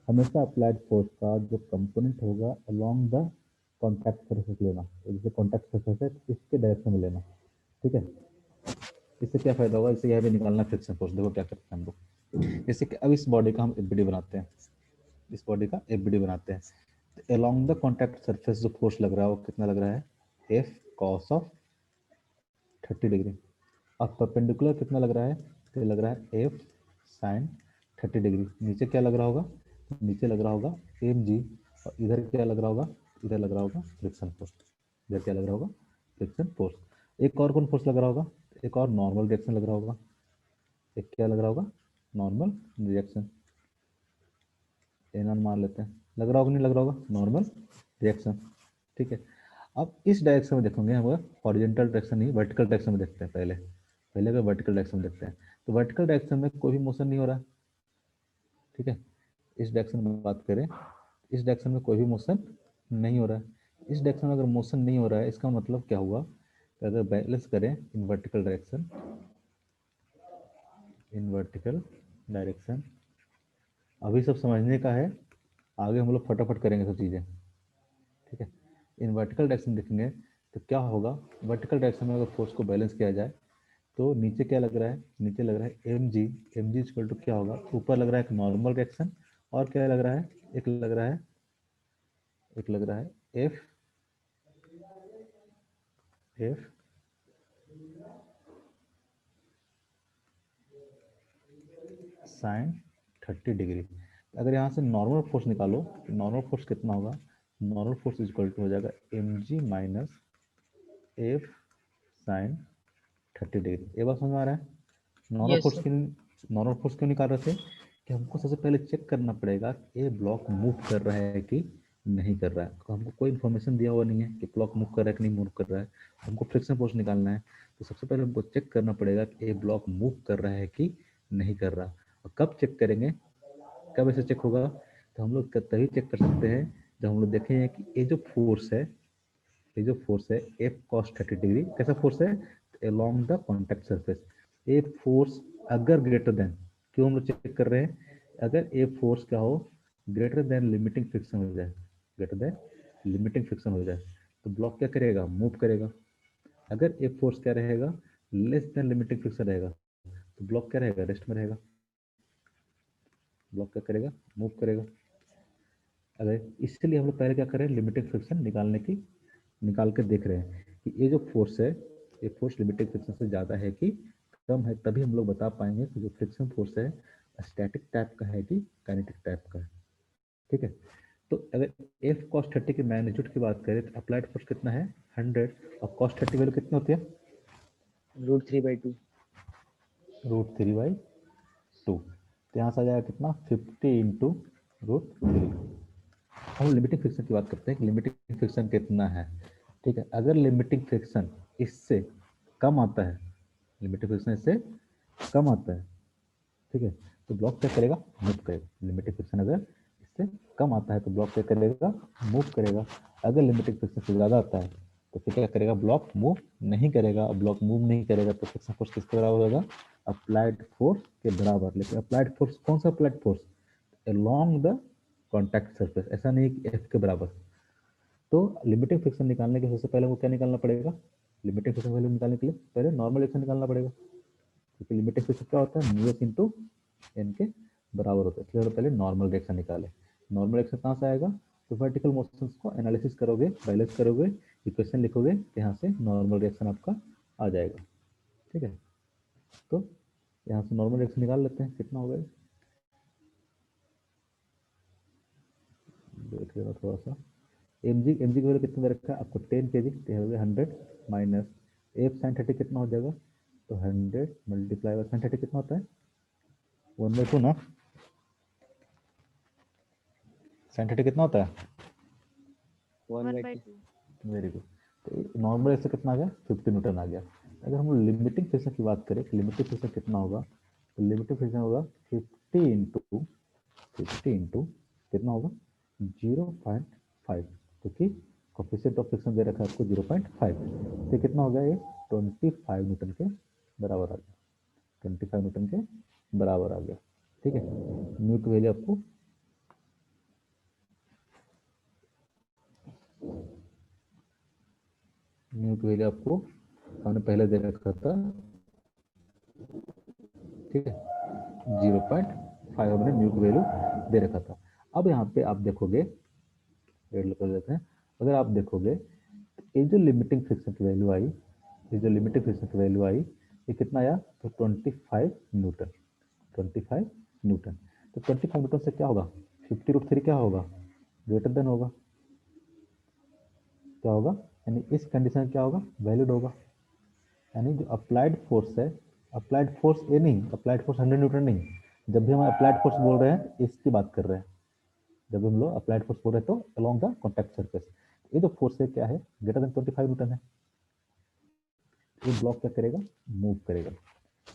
Speaker 1: हमेशा अप्लाइड फोर्स का जो कंपोनेंट होगा along द कॉन्टैक्ट सरफेस लेना, जैसे कॉन्टैक्ट सरफेस है इसके डायरेक्शन में लेना, ठीक है। इससे क्या फायदा होगा? इससे यह भी निकालना फ्रिक्शन फोर्स। देखो क्या करते हैं हम लोग, जैसे कि अब इस बॉडी का हम एफबीडी बनाते हैं, इस बॉडी का एफबीडी बनाते हैं, तो अलोंग द कॉन्टैक्ट सरफेस जो फोर्स लग रहा है वो कितना लग रहा है? F cos of 30 degree. अब परपेंडिकुलर कितना लग रहा है? तो ये लग रहा है एफ साइन 30 डिग्री। नीचे क्या लग रहा होगा? नीचे लग रहा होगा एम जी, और इधर क्या लग रहा होगा? इधर लग रहा होगा फ्रिक्शन फोर्स। इधर क्या लग रहा होगा? Friction force. एक और कौन फोर्स लग रहा होगा? एक और नॉर्मल रिएक्शन लग रहा होगा। एक क्या लग रहा होगा? Normal reaction. एन मान लेते हैं, लग रहा होगा नहीं लग रहा होगा? नॉर्मल रिएक्शन, ठीक है। अब इस डायरेक्शन में देखोगे हम, हॉरिजॉन्टल डायरेक्शन नहीं वर्टिकल डायरेक्शन में देखते हैं। पहले अगर वर्टिकल डायरेक्शन में देखते हैं तो वर्टिकल डायरेक्शन में कोई भी मोशन नहीं हो रहा, ठीक है। इस डायरेक्शन में बात करें, इस डायरेक्शन में कोई भी मोशन नहीं हो रहा है। इस डायरेक्शन में अगर मोशन नहीं हो रहा है, इसका मतलब क्या हुआ? अगर बैलेंस करें in vertical direction, in vertical direction, अभी सब समझने का है, आगे हम लोग फटाफट करेंगे सब चीज़ें, ठीक है। इन वर्टिकल डायरेक्शन देखेंगे तो क्या होगा? वर्टिकल डायरेक्शन में अगर फोर्स को बैलेंस किया जाए तो नीचे क्या लग रहा है, नीचे लग रहा है mg इक्वल टू क्या होगा, ऊपर लग रहा है एक नॉर्मल रिएक्शन, और क्या लग रहा है, एक लग रहा है f साइन 30 डिग्री। अगर यहाँ से नॉर्मल फोर्स निकालो, नॉर्मल फोर्स कितना होगा, नॉर्मल फोर्स इक्वल टू हो जाएगा mg minus f sine 30 degree. ये बात समझ में आ रहा है। Normal
Speaker 4: Yes,
Speaker 1: force
Speaker 4: sir.
Speaker 1: Normal force क्यों निकाल रहे थे कि हमको सबसे पहले चेक करना पड़ेगा कि ये ब्लॉक मूव कर रहा है कि नहीं कर रहा है। तो हमको कोई इन्फॉर्मेशन दिया हुआ नहीं है कि ब्लॉक मूव कर रहा है कि नहीं मूव कर रहा है, हमको फ्रिक्शन फोर्स निकालना है। तो सबसे पहले हमको चेक करना पड़ेगा कि ये ब्लॉक मूव कर रहा है कि नहीं कर रहा। और कब चेक करेंगे, कब ऐसे चेक होगा, तो हम लोग तभी चेक कर सकते हैं जब हम लोग देखेंगे कि ये जो फोर्स है, ये जो फोर्स है F cos 30 डिग्री कैसा फोर्स है, along the contact surface. A force अगर ग्रेटर देन, क्यों हम लोग चेक कर रहे हैं, अगर ए फोर्स क्या हो, ग्रेटर देन लिमिटिंग फ्रिक्शन हो जाए, ग्रेटर देन लिमिटिंग फ्रिक्शन हो जाए, तो ब्लॉक क्या करेगा, मूव करेगा। अगर ए फोर्स क्या रहेगा, लेस देन लिमिटिंग फ्रिक्शन रहेगा, तो ब्लॉक क्या रहेगा, रेस्ट में रहेगा। ब्लॉक क्या करेगा, मूव करेगा। अगर इसलिए हम लोग पहले क्या करें, लिमिटिंग फ्रिक्शन निकाल के देख रहे हैं कि ये जो फोर्स है, ये फोर्स लिमिटिंग फ्रिक्शन से ज़्यादा है कि कम है, तभी हम लोग बता पाएंगे कि जो फ्रिक्शन फोर्स है स्टैटिक टाइप का है कि काइनेटिक टाइप का है। ठीक है, तो अगर F cos 30 के मैग्नीट्यूड की बात करें तो अप्लाइड फोर्स कितना है 100, और cos 30 वैल्यू कितनी होती है,
Speaker 5: √3/2।
Speaker 1: √3/2। तो यहाँ से आ जाएगा कितना 50 इंटू √3। हम लिमिटिंग फ्रिक्शन की बात करते हैं कि लिमिटिंग फ्रिक्शन कितना है। ठीक है, अगर लिमिटिंग फ्रिक्शन इससे कम आता है, लिमिटिंग फ्रिक्शन इससे कम आता है, ठीक है, तो ब्लॉक क्या करेगा, मूव करेगा। लिमिटिंग फ्रिक्शन अगर इससे कम आता है तो ब्लॉक क्या करेगा, मूव करेगा। अगर लिमिटिंग फ्रिक्शन से ज़्यादा आता है तो फिर क्या करेगा, ब्लॉक मूव नहीं करेगा। ब्लॉक मूव नहीं करेगा तो फ्रिक्शन फोर्स किसके बराबर होगा, अप्लाइड फोर्स के बराबर। लेकिन अप्लाइड फोर्स कौन सा applied force, along the contact surface, ऐसा नहीं कि एफ के बराबर। तो लिमिटिंग फ्रिक्शन निकालने के सबसे पहले वो क्या निकालना पड़ेगा, लिमिटिंग फ्रिक्शन वैल्यू निकालने के लिए पहले नॉर्मल रिएक्शन निकालना पड़ेगा, क्योंकि लिमिटिंग फ्रिक्शन क्या होता है, म्यू इंटू एन के बराबर होता है। इसलिए पहले नॉर्मल रिएक्शन निकाले। नॉर्मल रिएक्शन कहाँ से आएगा, तो वर्टिकल मोशंस को एनालिसिस करोगे, बैलेंस करोगे, इक्वेशन लिखोगे, यहाँ से नॉर्मल रिएक्शन आपका आ जाएगा। ठीक है, तो यहाँ से नॉर्मल रिएक्शन निकाल लेते हैं, कितना होगा, देख लेना थोड़ा सा। एमजी की वैल्यू कितना दे रखा है आपको, 10 kg, तो हो गया 100 माइनस एफ साइन 30 कितना हो जाएगा, तो 100 मल्टीप्लाई बाय साइन 30 कितना होता है 1/2 ना, साइन 30 कितना होता है
Speaker 5: 1/2।
Speaker 3: 1/2।
Speaker 1: Very good. तो नॉर्मल इससे कितना आ गया 50 न्यूटन आ गया। अगर हम लिमिटिंग फ्रिक्शन की बात करें, लिमिटिंग फ्रिक्शन कितना होगा, तो लिमिटिंग फ्रिक्शन होगा 50 इंटू कितना होगा 0.5, क्योंकि कोफिशिएंट ऑफ फ्रिक्शन दे रखा है आपको 0.5, तो कितना हो गया ये 25 न्यूटन के बराबर आ गया, 25 न्यूटन के बराबर आ गया। ठीक है, म्यू की वैल्यू आपको हमने पहले दे रखा था, ठीक है, 0.5 हमने म्यू की वैल्यू दे रखा था। अब यहाँ पे आप देखोगे, रेड कर देते हैं, अगर आप देखोगे ये जो लिमिटिंग फ्रिक्शन की वैल्यू आई, ये जो लिमिटिंग फ्रिक्शन की वैल्यू आई, ये कितना आया, तो 25 न्यूटन, 25 न्यूटन। तो 25 न्यूटन से क्या होगा, 50√3 क्या होगा, ग्रेटर देन होगा, क्या होगा, यानी इस कंडीशन में क्या होगा, वैलिड होगा। यानी जो अप्लाइड फोर्स है, अप्लाइड फोर्स ये नहीं, अप्लाइड फोर्स 100 न्यूटन नहीं, जब भी हम अप्लाइड फोर्स बोल रहे हैं इसकी बात कर रहे हैं, जब हम लोग अप्लाइड फोर्स बोल रहे हैं तो अलोंग द कॉन्टैक्ट सरफेस। ये जो फोर्स है क्या है, ग्रेटर देन 25 न्यूटन है, ये ब्लॉक क्या करेगा, मूव करेगा।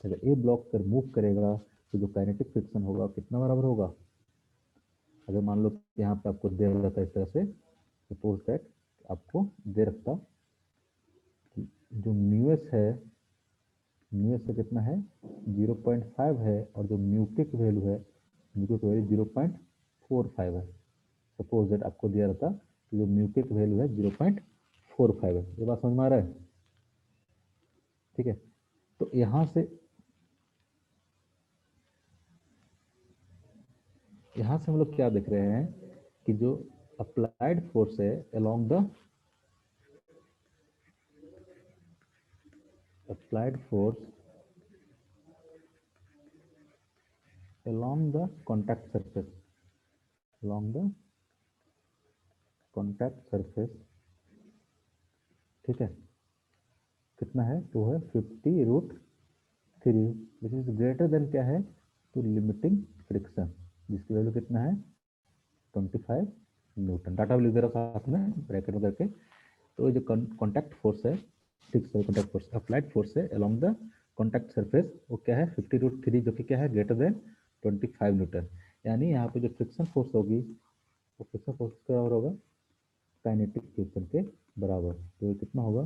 Speaker 1: अगर ये ब्लॉक कर मूव करेगा तो जो काइनेटिक फ्रिक्शन होगा कितना बराबर होगा, अगर मान लो यहाँ पे आपको दे रखा इस तरह से, सपोज दैट आपको दे रखता जो म्यूएस है, म्यूएस से कितना है 0.5 है, और जो म्यू की वैल्यू है, म्यू की वैल्यू 0.45 है। सपोज दैट आपको दिया रहता कि जो म्यू की वैल्यू है 0.45 है। ये बात समझ में आ रहा है, ठीक है। तो यहाँ से हम लोग क्या देख रहे हैं कि जो अप्लाइड फोर्स है along the applied force along the contact surface ठीक है, कितना है? तो है 50√3 विच इज ग्रेटर देन क्या है? तो लिमिटिंग फ्रिक्शन, जिसकी वैल्यू कितना है? 25 न्यूटन। डाटा लिख दे रहा साथ में ब्रैकेट में करके। तो जो कॉन्टैक्ट फोर्स है, ठीक है, कॉन्टैक्ट फोर्स अप्लाइड फोर्स है अलोंग द कॉन्टैक्ट सरफेस, वो क्या है? 50√3 जो कि क्या है? Greater than 25 Newton. यानी यहाँ पे जो फ्रिक्शन फोर्स होगी वो फ्रिक्शन फोर्स क्या होगा? काइनेटिक फ्रिक्शन के बराबर। तो कितना होगा?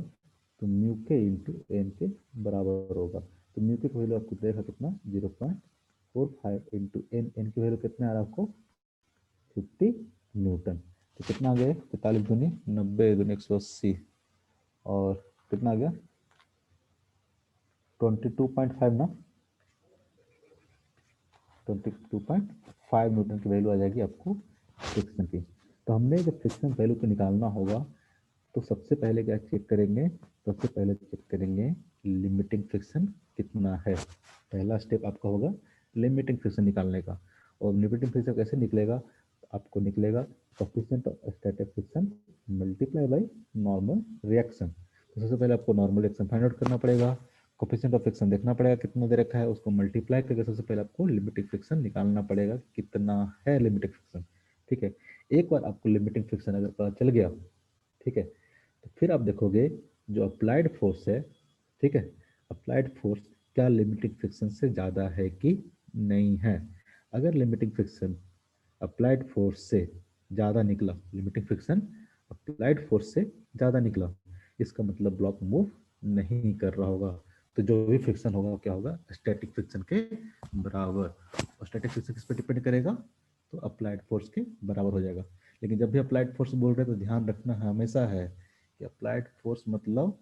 Speaker 1: तो म्यू के इंटू एन के बराबर होगा। तो म्यू के वैल्यू आपको देखा कितना? 0.45 इंटू एन। एन की वैल्यू कितना आ रहा है आपको? 50 न्यूटन। तो कितना आ गया? 45 दूनी 90 दूनी 180 और कितना आ गया? 22.5 ना, 22.5 न्यूटन की वैल्यू आ जाएगी आपको फ्रिक्शन की। तो हमने जब फ्रिक्शन वैल्यू को निकालना होगा तो सबसे पहले क्या चेक करेंगे? सबसे पहले चेक करेंगे लिमिटिंग फ्रिक्शन कितना है। पहला स्टेप आपका होगा लिमिटिंग फ्रिक्शन निकालने का। और लिमिटिंग फ्रिक्शन कैसे निकलेगा? आपको निकलेगा coefficient of static friction multiply by normal reaction. तो सबसे पहले आपको नॉर्मल रिएक्शन फाइंड आउट करना पड़ेगा, कोएफिशिएंट ऑफ फ्रिक्शन देखना पड़ेगा कितना दे रखा है, उसको मल्टीप्लाई करके सबसे पहले आपको लिमिटिंग फ्रिक्शन निकालना पड़ेगा कितना है लिमिटिंग फ्रिक्शन। ठीक है, एक बार आपको लिमिटिंग फ्रिक्शन अगर पता चल गया, ठीक है, तो फिर आप देखोगे जो अप्लाइड फोर्स है, ठीक है, अप्लाइड फोर्स क्या लिमिटिंग फ्रिक्शन से ज़्यादा है कि नहीं है। अगर लिमिटिंग फ्रिक्शन अप्लाइड फोर्स से ज़्यादा निकला, लिमिटिंग फ्रिक्शन अप्लाइड फोर्स से ज़्यादा निकला, इसका मतलब ब्लॉक मूव नहीं कर रहा होगा। तो जो भी फ्रिक्शन होगा क्या होगा? स्टैटिक फ्रिक्शन के बराबर। और स्टैटिक फ्रिक्शन किस पर डिपेंड करेगा? तो अप्लाइड फोर्स के बराबर हो जाएगा। लेकिन जब भी अप्लाइड फोर्स बोल रहे हैं तो ध्यान रखना हमेशा है कि अप्लाइड फोर्स मतलब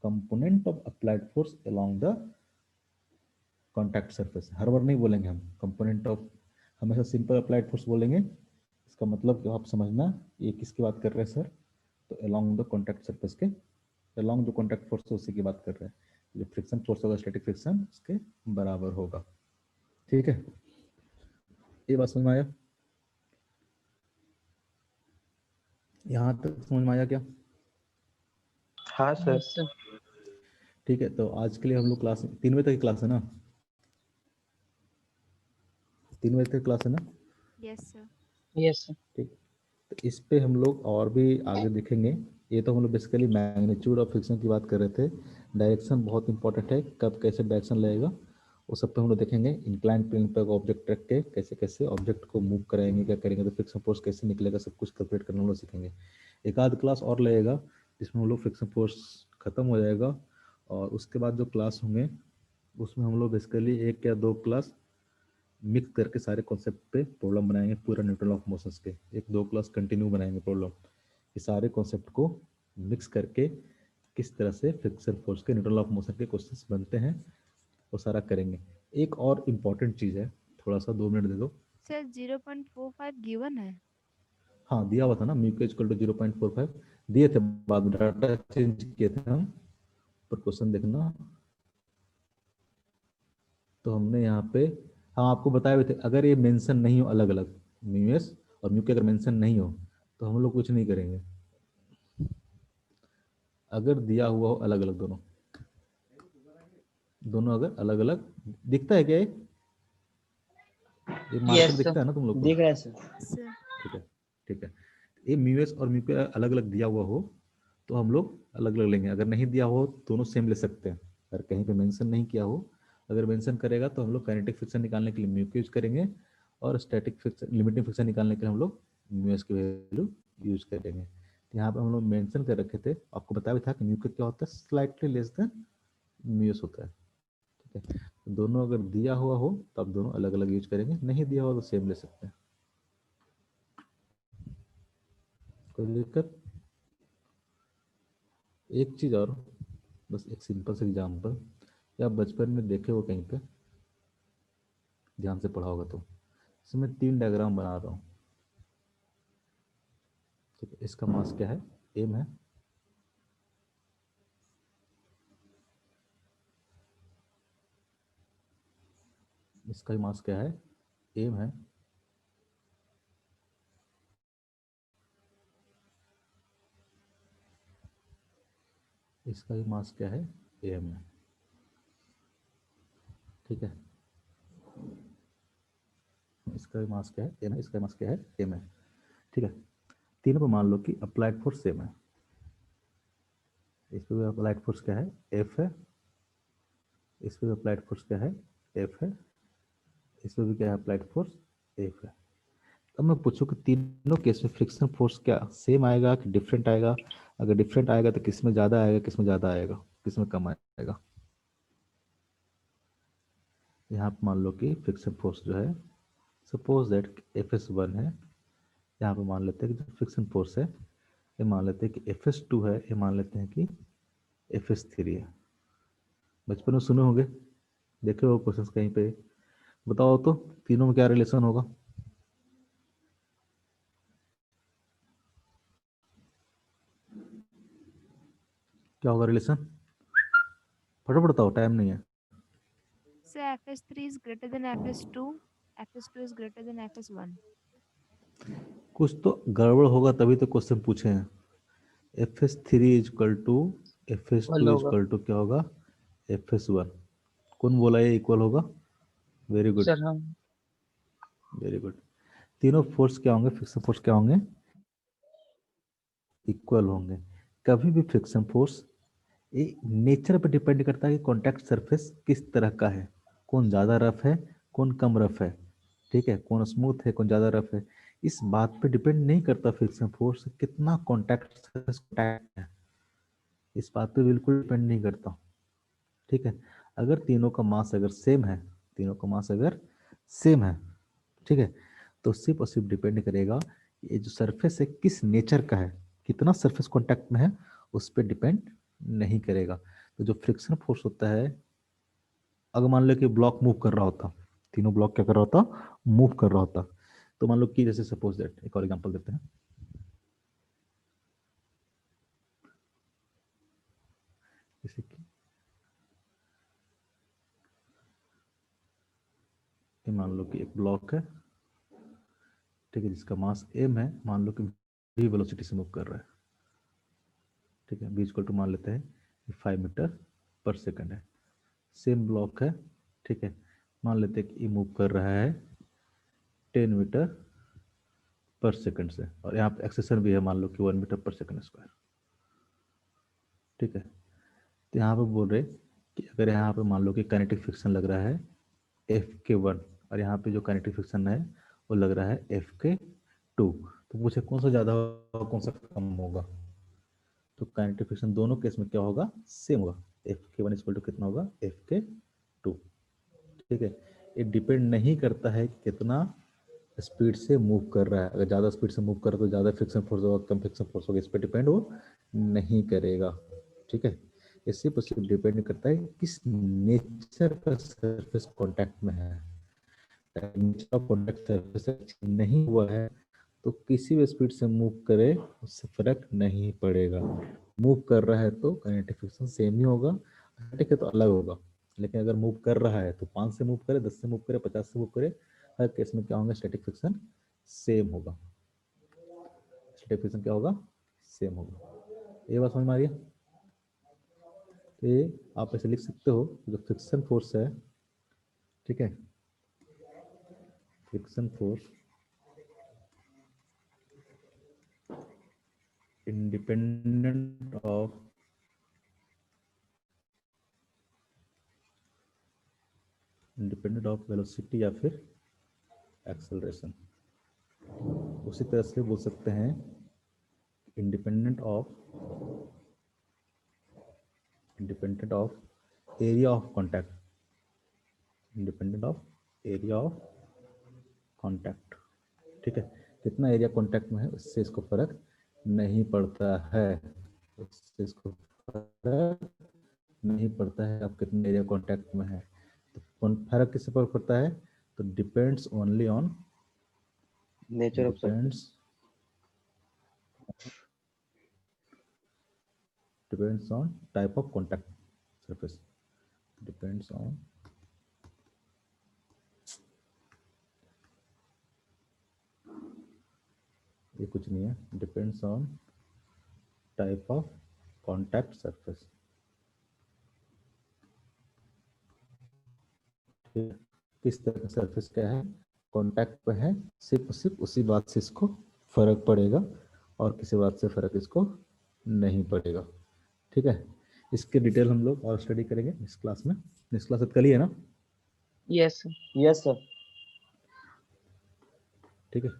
Speaker 1: component of applied force along the contact surface. हर बार नहीं बोलेंगे हम कंपोनेंट ऑफ, हमेशा सिंपल अप्लाइड फोर्स बोलेंगे। इसका मतलब आप समझना ये किसकी बात कर रहे हैं सर? तो अलोंग द कॉन्टैक्ट सरफेस के, अलोंग जो कॉन्टैक्ट फोर्स है उसी की बात कर रहे हैं। जो फ्रिक्शन फोर्स होगा स्टैटिक फ्रिक्शन उसके बराबर होगा। ठीक है, ये बात समझ में आया? यहाँ तक समझ में आया क्या?
Speaker 2: हाँ सर।
Speaker 4: Yes, sir.
Speaker 1: ठीक है, तो आज के लिए हम लोग क्लास 3 बजे तक की क्लास है ना? 3 बजे तक क्लास है ना?
Speaker 3: Yes sir.
Speaker 4: Yes, sir.
Speaker 1: ठीक, तो इस पे हम लोग और भी आगे देखेंगे। ये तो हम लोग बेसिकली मैग्नीट्यूड ऑफ फ्रिक्शन की बात कर रहे थे। डायरेक्शन बहुत इंपॉर्टेंट है, कब कैसे डायरेक्शन लगेगा वो सब पे हम लोग देखेंगे। इंक्लाइन प्लेन पर ऑब्जेक्ट रख के कैसे कैसे ऑब्जेक्ट को मूव कराएंगे, क्या करेंगे, तो फ्रिक्शन फोर्स कैसे निकलेगा, सब कुछ कैलकुलेट करना हम लोग सीखेंगे। एक आध क्लास और लगेगा जिसमें हम लोग फ्रिक्शन फोर्स खत्म हो जाएगा, और उसके बाद जो क्लास होंगे उसमें हम लोग बेसिकली 1 या 2 क्लास मिक्स करके सारे कॉन्सेप्ट पे प्रॉब्लम बनाएंगे पूरा न्यूटन ऑफ मोशंस के। 1-2 क्लास कंटिन्यू बनाएंगे प्रॉब्लम, ये सारे कॉन्सेप्ट को मिक्स करके किस तरह से फ्रिक्शन फोर्स के न्यूटन ऑफ मोशन के क्वेश्चंस बनते हैं वो सारा करेंगे। एक और इम्पॉर्टेंट चीज़ है, थोड़ा सा 2 मिनट दे दो।
Speaker 3: सर 0.45 गिवन है।
Speaker 1: हाँ दिया हुआ था ना, म्यू के इक्वल टू 0.45 दिए थे, बाद में डाटा चेंज किए थे हम, पर क्वेश्चन देखना। तो हमने यहाँ पे हम आपको बताए हुए थे अगर ये मेंशन नहीं हो अलग अलग म्यू एस और म्यू के अगर मेंशन नहीं हो तो हम लोग कुछ नहीं करेंगे। अगर दिया हुआ हो अलग अलग दोनों, दोनों अगर अलग अलग दिखता है क्या ये मार्कर
Speaker 4: Yes, sir.
Speaker 1: दिखता है ना तुम लोग को?
Speaker 5: दिख रहा है सर।
Speaker 3: सर
Speaker 1: ठीक है, ठीक है। ये म्यू एस और म्यू के अलग अलग दिया हुआ हो तो हम लोग अलग अलग लेंगे, अगर नहीं दिया हो दोनों सेम ले सकते हैं। अगर कहीं पे मेंशन नहीं किया हो, अगर मेंशन करेगा तो हम लोग काइनेटिक फ्रिक्शन निकालने के लिए म्यू के यूज करेंगे, और स्टैटिक फ्रिक्शन लिमिटिंग फ्रिक्शन निकालने के लिए हम लोग म्यू एस की वैल्यू यूज करेंगे। तो यहाँ पे हम लोग मेंशन कर रखे थे, आपको बताया भी था कि म्यू के क्या होता है, slightly less then mu S होता है। ठीक है, तो दोनों अगर दिया हुआ हो तो आप दोनों अलग अलग यूज करेंगे, नहीं दिया हुआ तो सेम ले सकते हैं। कोई दिक्कत? एक चीज और, बस एक सिंपल सा एग्जाम्पल, या बचपन में देखे हो कहीं पे, ध्यान से पढ़ा होगा तो। इसमें 3 डायग्राम बना रहा हूँ, ठीक है। इसका मास क्या है, एम है। इसका भी मास क्या है, एम है। इसका भी मास क्या है, एम है, ठीक है। इसका भी मास क्या है, एम है। इसका भी मास क्या है, एम है, ठीक है। तीनों पे मान लो कि अप्लाइड फोर्स सेम है। इस पे भी अप्लाइड फोर्स क्या है, एफ है। इस पे भी अप्लाइड फोर्स क्या है, एफ है। इस पे भी क्या है, अप्लाइड फोर्स एफ है। अब मैं पूछूं कि तीनों केस में फ्रिक्शन फोर्स क्या सेम आएगा कि डिफरेंट आएगा? अगर डिफरेंट आएगा तो किस में ज़्यादा आएगा, किस में ज़्यादा आएगा, किस में कम आएगा? यहाँ पे मान लो कि फ्रिक्शन फोर्स जो है, सपोज दैट Fs1 है। यहाँ पे मान लेते हैं कि जो फ्रिक्शन फोर्स है, ये मान लेते हैं कि Fs2 है, ये मान लेते हैं कि Fs3 है। बचपन में सुने होंगे, देखे हो क्वेश्चंस कहीं पे। बताओ तो तीनों में क्या रिलेशन होगा? क्या होगा रिलेशन? फटाफट बताओ, टाइम नहीं है।
Speaker 3: So fs3 is greater than fs2, fs2 is greater than fs1.
Speaker 1: कुछ तो गड़बड़ होगा तभी तो क्वेश्चन पूछे हैं। Fs3 is equal to
Speaker 4: Equal
Speaker 1: Fs2 is
Speaker 4: होगा
Speaker 1: इक्वल टू क्या होगा, Fs1। कौन बोला ये इक्वल होगा? Very good,
Speaker 4: sir. हम
Speaker 1: वेरी गुड। तीनों फोर्स क्या होंगे, फ्रिक्शन फोर्स क्या होंगे, इक्वल होंगे। कभी भी फ्रिक्शन फोर्स ये नेचर पर डिपेंड करता है कि कॉन्टैक्ट सरफेस किस तरह का है, कौन ज़्यादा रफ है, कौन कम रफ है, ठीक है, कौन स्मूथ है, कौन ज़्यादा रफ है। इस बात पे डिपेंड नहीं करता फ्रिक्शन फोर्स कितना कॉन्टैक्ट सरफेस कॉन्टैक्ट है, इस बात पे बिल्कुल डिपेंड नहीं करता, ठीक है। अगर तीनों का मास अगर सेम है, तीनों का मास अगर सेम है, ठीक है, तो सिर्फ और सिर्फ डिपेंड करेगा ये जो सरफेस है किस नेचर का है, कितना सरफेस कांटेक्ट में है, उस पर डिपेंड नहीं करेगा। तो जो फ्रिक्शन फोर्स होता है, अगर मान लो कि ब्लॉक मूव कर रहा होता, तीनों ब्लॉक क्या कर रहा होता, मूव कर रहा होता, तो मान लो कि जैसे सपोज दैट एक और एग्जांपल देते हैं। जैसे कि ये मान लो कि एक ब्लॉक है, ठीक है, जिसका मास m है, मान लो कि v वेलोसिटी से मूव कर रहा है, ठीक है। v इक्वल टू मान लेते हैं 5 मीटर पर सेकंड है। सेम ब्लॉक है, ठीक है, मान लेते हैं कि ये मूव कर रहा है 10 मीटर पर सेकंड से, और यहाँ पे एक्सेशन भी है, मान लो कि 1 मीटर पर सेकंड स्क्वायर, ठीक है। तो यहाँ पे बोल रहे कि अगर यहाँ पे मान लो कि काइनेटिक फ्रिक्शन लग रहा है Fk1, और यहाँ पे जो काइनेटिक फ्रिक्शन है वो लग रहा है Fk2, तो पूछे कौन सा ज़्यादा होगा, कौन सा कम होगा? तो काइनेटिक फ्रिक्शन दोनों केस में क्या होगा, सेम होगा। Fk1 इक्वल टू कितना होगा, Fk2, ठीक है। ये डिपेंड नहीं करता है कि कितना स्पीड से मूव कर रहा है, अगर ज़्यादा स्पीड से मूव कर रहा है तो ज़्यादा फ्रिक्शन फोर्स होगा, कम फ्रिक्शन फोर्स होगा, इस पर डिपेंड वो नहीं करेगा, ठीक है। इससे पर सिर्फ डिपेंड करता है किस नेचर का सरफेस कांटेक्ट में है। नेचर ऑफ कांटेक्ट सरफेस नहीं हुआ है तो किसी भी स्पीड से मूव करे उससे फर्क नहीं पड़ेगा। मूव कर रहा है तो काइनेटिक फ्रिक्शन सेम ही होगा, स्टैटिक है तो अलग होगा। लेकिन अगर मूव कर रहा है तो 5 से मूव करे, 10 से मूव करे, 50 से मूव करे, हर केस में क्या होगा, स्टैटिक फ्रिक्शन सेम होगा। स्टैटिक फ्रिक्शन क्या होगा, सेम होगा। ये बात समझ में आ रही है? तो ये आप ऐसे लिख सकते हो, जो फ्रिक्शन फोर्स है, ठीक है, friction force independent of velocity या फिर एक्सेलरेशन। उसी तरह से बोल सकते हैं independent of area of contact, independent of area of contact, ठीक है। कितना एरिया कांटेक्ट में है उससे इसको फर्क नहीं पड़ता है, उससे इसको फर्क नहीं पड़ता है आप कितने एरिया कांटेक्ट में है। तो फर्क किससे पर पड़ता है, तो depends only on
Speaker 5: nature of surface.
Speaker 1: Depends on type of contact surface, depends on ये कुछ नहीं है, depends on type of contact surface. किस तरह का सरफेस क्या है, कॉन्टैक्ट पे है, सिर्फ उसी बात से इसको फर्क पड़ेगा और किसी बात से फर्क इसको नहीं पड़ेगा। ठीक है, इसके डिटेल हम लोग और स्टडी करेंगे इस क्लास में। इस क्लास कल ही है ना?
Speaker 4: Yes
Speaker 5: yes sir.
Speaker 1: ठीक है।